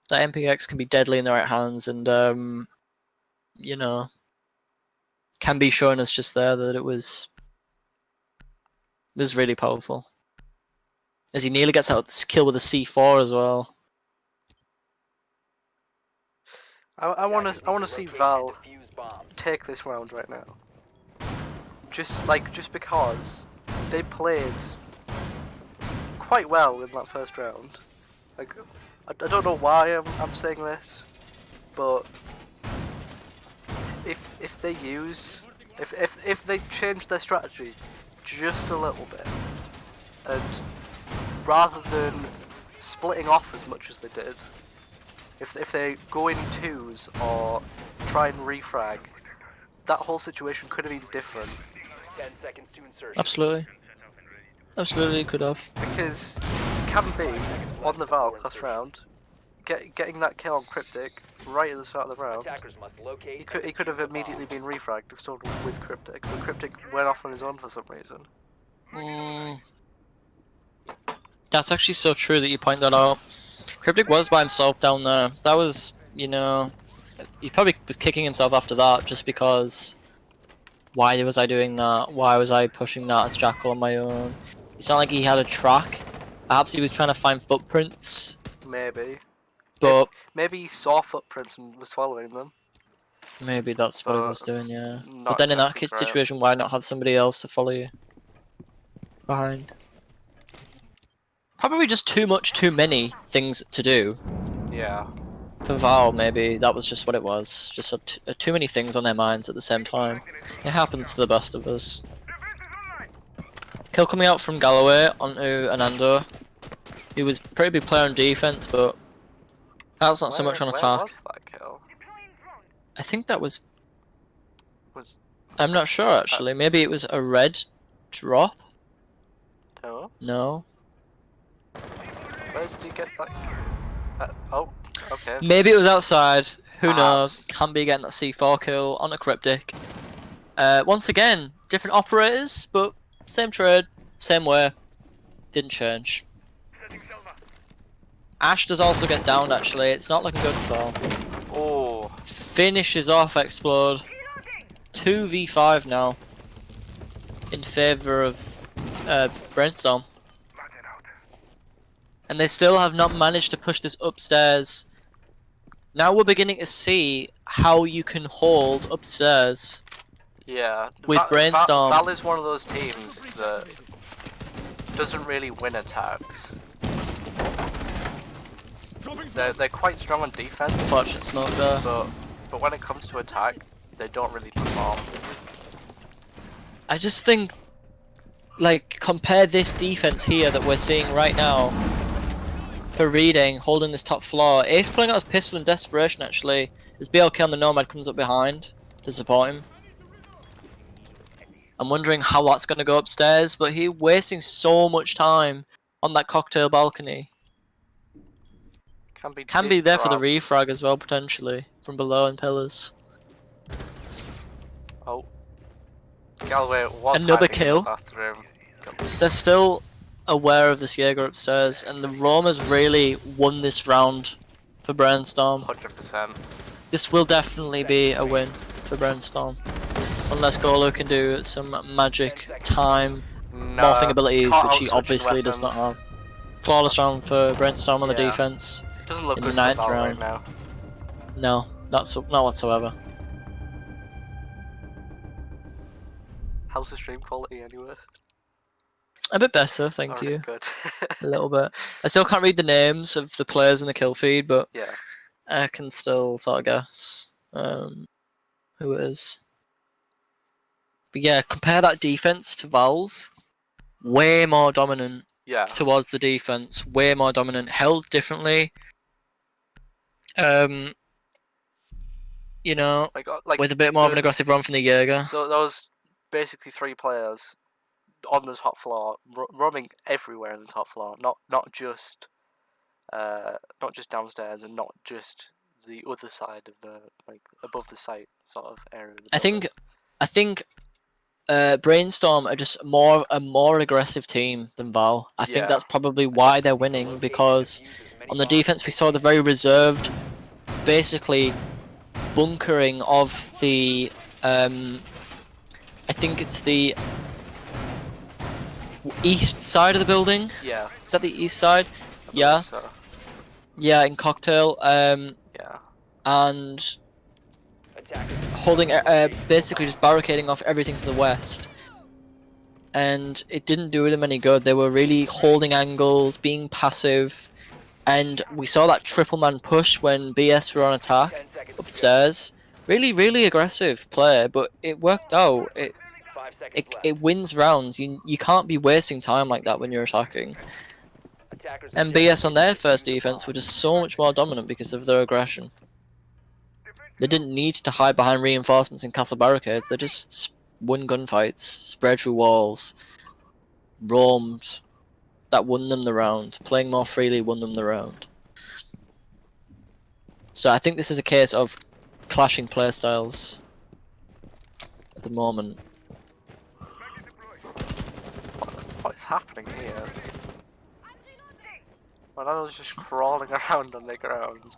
That MPX can be deadly in the right hands, and you know, can be showing us just there that it was really powerful. As he nearly gets out this kill with a C4 as well. I want to see Val take this round right now. Just because they played quite well in that first round. Like, I don't know why I'm saying this, but if they used if they changed their strategy just a little bit, and rather than splitting off as much as they did, if they go in twos or try and refrag, that whole situation could have been different. 10 seconds to insertion. Absolutely. Absolutely could have. Because can be on the Valk last round, getting that kill on Cryptic right at the start of the round. Attackers must locate. He could have immediately been refragged if still with Cryptic, but Cryptic went off on his own for some reason. That's actually so true that you point that out. Cryptic was by himself down there. That was, you know, he probably was kicking himself after that just because why was I doing that? Why was I pushing that as Jackal on my own? It's not like he had a track. Perhaps he was trying to find footprints. Maybe. But maybe he saw footprints and was following them. Maybe that's what he was doing, yeah. Not But then in that exactly right. situation, why not have somebody else to follow you behind? Probably just too many things to do. Yeah. For vaL, maybe that was just what it was. Just too many things on their minds at the same time. It happens to the best of us. Kill coming out from Galloway onto Anando. He was a pretty big player on defense, but that's not so much on Where attack. was that kill? I think that was. Was I'm not sure actually. Maybe it was a red drop. no? No. Where did you get that? Oh, okay. Maybe it was outside. Who Ah. knows? Can be getting that C4 kill on a Cryptic. Once again, different operators, but same trade, same way. Didn't change. Ash does also get downed actually. It's not looking good for vaL. Oh. Finishes off Explode. 2v5 now. In favour of Brainstorm. And they still have not managed to push this upstairs. Now we're beginning to see how you can hold upstairs. Yeah. With Brainstorm. vaL is one of those teams that doesn't really win attacks. They're quite strong on defense, Fortunate smoke there. but when it comes to attack, they don't really perform. I just think, like, compare this defense here that we're seeing right now for reading, holding this top floor. Ace pulling out his pistol in desperation, actually, as BLK on the Nomad comes up behind to support him. I'm wondering how that's going to go upstairs, but he's wasting so much time on that cocktail balcony. Can be there for the refrag as well, potentially, from below and pillars. Oh. Galloway was another hiding in kill. the bathroom. They're still aware of this Jaeger upstairs, and the Roma's really won this round for Brainstorm. 100%. This will definitely be a win for Brainstorm. Unless Golo can do some magic time morphing abilities, which he obviously does not have. Flawless round for Brainstorm on the defense. Doesn't look in good the 9th for round. right now. No, not whatsoever. How's the stream quality anyway? A bit better, thank you. Good. A little bit. I still can't read the names of the players in the kill feed, but yeah. I can still sort of guess who it is. But yeah, compare that defense to vaL's. Way more dominant towards the defense. Way more dominant. Held differently. You know, like with a bit more of an aggressive run from the Jaeger. Those basically 3 players on the top floor, roaming everywhere in the top floor. Not just downstairs and not just the other side of the above the site sort of area. Of the I think Brainstorm are just a more aggressive team than vaL. I think that's probably why they're winning, because on the defense we saw the very reserved, basically bunkering of the I think it's the east side of the building. Yeah. Is that the east side? Yeah. So. Yeah, in Cocktail. Yeah. And holding, basically just barricading off everything to the west. And it didn't do them any good. They were really holding angles, being passive. And we saw that triple man push when BS were on attack upstairs. Really, really aggressive play, but it worked out. It wins rounds. You can't be wasting time like that when you're attacking. And BS on their first defense were just so much more dominant because of their aggression. They didn't need to hide behind reinforcements and castle barricades. They just won gunfights, spread through walls, roamed. That won them the round. Playing more freely won them the round. So I think this is a case of clashing playstyles at the moment. What is happening here? Ronaldo's just crawling around on the ground.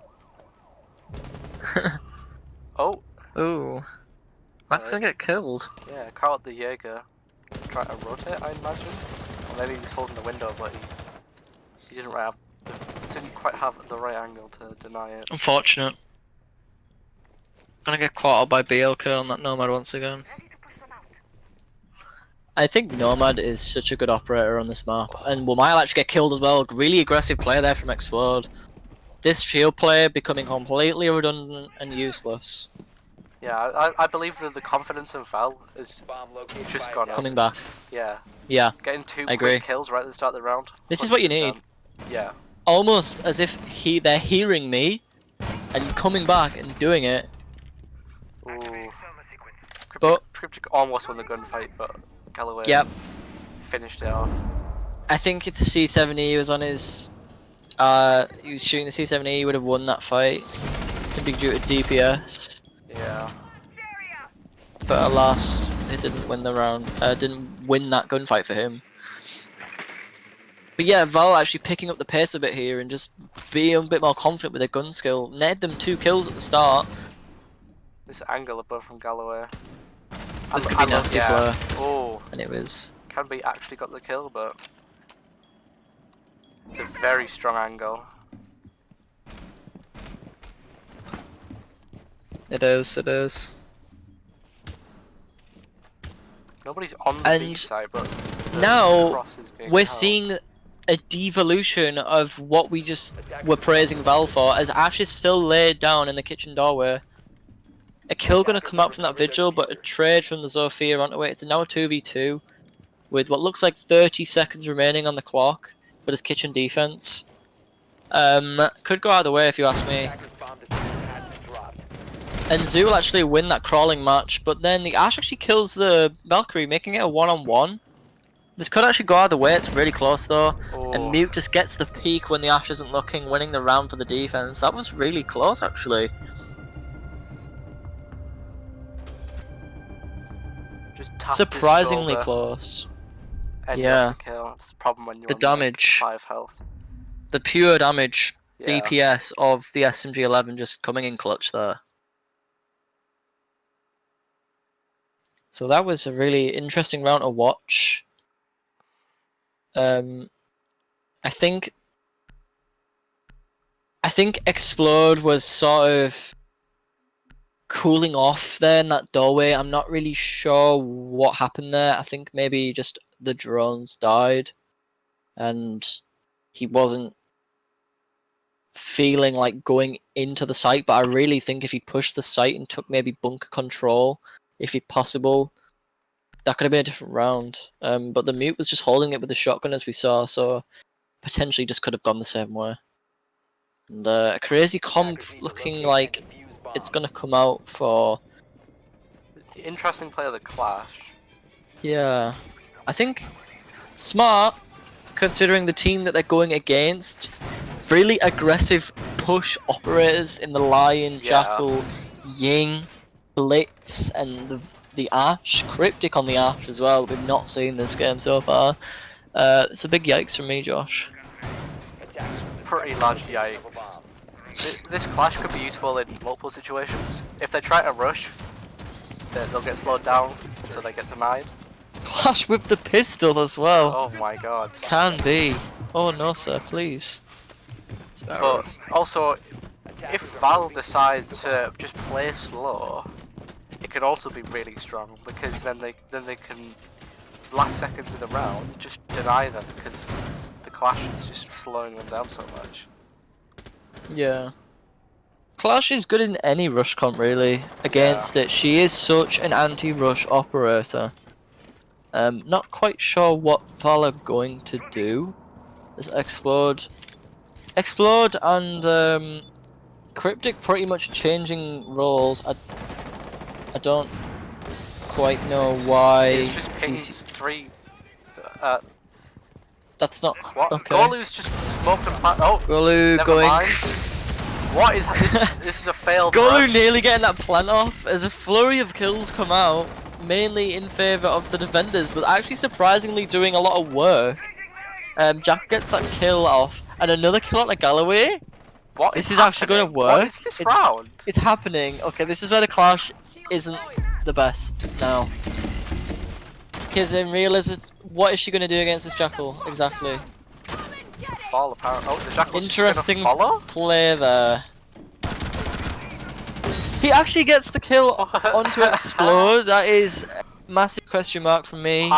Oh! Ooh. Max gonna get killed. Yeah, caught the Jaeger. Try to rotate, I imagine. Or maybe he was holding the window, but he didn't quite have the right angle to deny it. Unfortunate. Gonna get caught up by BLK on that Nomad once again. I think Nomad is such a good operator on this map, and we might actually get killed as well. Really aggressive play there from Explode. This shield play becoming completely redundant and useless. Yeah, I believe that the confidence in vaL is just gone up. Coming back. Yeah. Yeah. Getting 2 quick kills right at the start of the round. This is what you need. Yeah. Almost as if they're hearing me and coming back and doing it. Ooh. But Cryptic almost won the gunfight, but Galloway finished it off. I think if the C70 was on his he was shooting the C70, he would have won that fight simply due to DPS. Yeah. But alas, it didn't win the round. Didn't win that gunfight for him. But yeah, vaL actually picking up the pace a bit here and just being a bit more confident with their gun skill. Netted them 2 kills at the start. This angle above from Galloway. This could be nasty play. Oh. And it was. Canby actually got the kill, but it's a very strong angle. It is. Nobody's on the B side, but now we're seeing a devolution of what we just were praising vaL for, as Ash is still laid down in the kitchen doorway. a kill going to come out from that vigil, but a trade from the Zofia onto it. It's now a 2v2 with what looks like 30 seconds remaining on the clock for his kitchen defense. Could go either way if you ask me. Attacker's bomb diffuser has been dropped. And Zoo will actually win that crawling match, but then the Ashe actually kills the Valkyrie, making it a 1-on-1. This could actually go either way, it's really close though. Oh. And Mute just gets the peak when the Ashe isn't looking, winning the round for the defense. That was really close actually. Just tapped his Surprisingly shoulder, close. end Yeah. of the kill. That's the problem when you're The on, like, damage. 5 health. The pure damage Yeah. DPS of the SMG-11 just coming in clutch there. So that was a really interesting round to watch. I think Explode was sort of cooling off there in that doorway. I'm not really sure what happened there. I think maybe just the drones died and he wasn't feeling like going into the site, but I really think if he pushed the site and took maybe bunker control, if he possible, that could have been a different round. But the Mute was just holding it with the shotgun as we saw, so potentially just could have gone the same way. And a crazy comp looking like it's gonna come out for... Interesting play of the Clash. Yeah, I think smart, considering the team that they're going against. Really aggressive push operators in the Lion, Yeah. Jackal, Ying, Blitz, and the Ashe. Cryptic on the Ashe as well. We've not seen this game so far. It's a big yikes from me, Josh. Pretty large yikes. This Clash could be useful in multiple situations. If they try to rush, they'll get slowed down, so they get denied. Clash with the pistol as well. Oh my god. Can be. Oh no, sir, please. Spare us. But also, if vaL decide to just play slow, it could also be really strong because then they can last seconds of the round just deny them because the Clash is just slowing them down so much. Yeah. Clash is good in any rush comp really against it. She is such an anti-rush operator. Not quite sure what vaL are going to do. There's Explode and Cryptic pretty much changing roles. I don't quite know why. It's just pinged 3. That's not What? okay. Golu's just smoked and plant. Oh, Golu never going. mind. What is this? This is a failed. Golu rush. nearly getting that plant off as a flurry of kills come out, mainly in favour of the defenders, but actually surprisingly doing a lot of work. Jack gets that kill off, and another kill on a Galloway. What This is is actually going to happening? work. What is this round? It's happening. Okay, this is where the Clash isn't the best now. Because in realism, what is she going to do against this Jackal exactly? Fall apart. Oh, the Jackal's Interesting just gonna follow? play there. He actually gets the kill onto Explode. That is a massive question mark from me.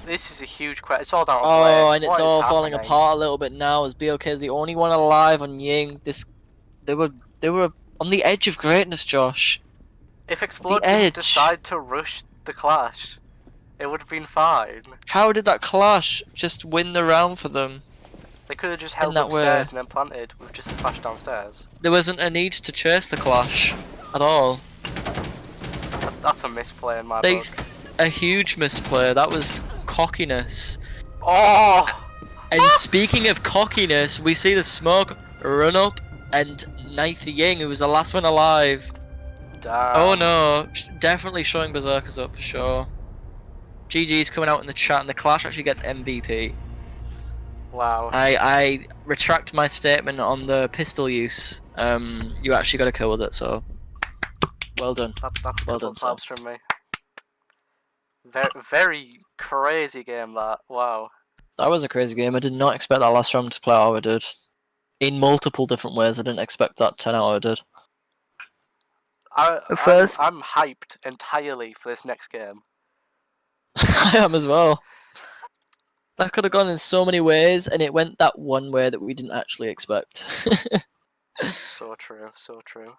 This is a huge question. It's all down to Oh, play. and it's What is all falling happening? apart a little bit now as BLK is the only one alive on Ying. They were on the edge of greatness, Josh. If Explode The didn't edge. decide to rush the Clash, it would have been fine. How did that Clash just win the round for them? They could have just held that way. upstairs and then planted with just a Clash downstairs. There wasn't a need to chase the Clash at all. That's a misplay in my They book. a huge misplay. That was cockiness. Oh! And speaking of cockiness, we see the smoke run up and knife the Ying, who was the last one alive. Damn. Oh no, definitely showing Berserkers up for sure. GG's coming out in the chat and the Clash actually gets MVP. Wow. I retract my statement on the pistol use. You actually got a kill with it, so well done. That's well well done, done, from me. Very crazy game that. Wow. That was a crazy game. I did not expect that last round to play out how it did. In multiple different ways, I didn't expect that 10 out how it did. I'm hyped entirely for this next game. I am as well. That could have gone in so many ways, and it went that one way that we didn't actually expect. So true, so true.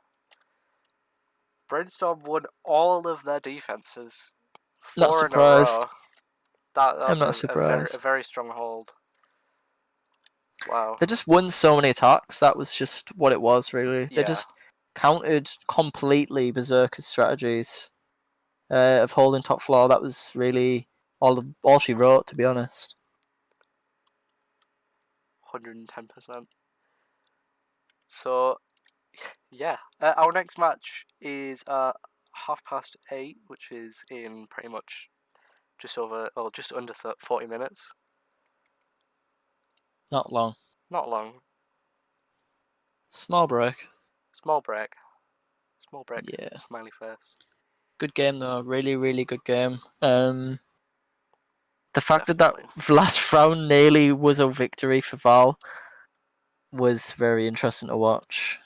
Brainstorm won all of their defenses. Not 4 in a surprised. row. That's I'm not a surprised. very strong hold. Wow. They just won so many attacks. That was just what it was, really. They Yeah. just countered completely Berserker's strategies of holding top floor. That was really all she wrote, to be honest. 110%. So, yeah. Our next match is 8:30, which is in pretty much just under 40 minutes. Not long. Not long. Small break. Small break. Small break. Yeah. Smiley face. Good game though. Really, really good game. The fact Definitely. that last round nearly was a victory for vaL was very interesting to watch.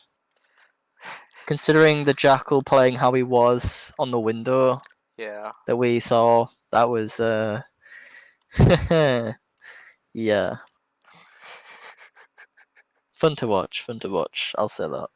Considering the Jackal playing how he was on the window Yeah. that we saw, that was yeah. Fun to watch, I'll say that.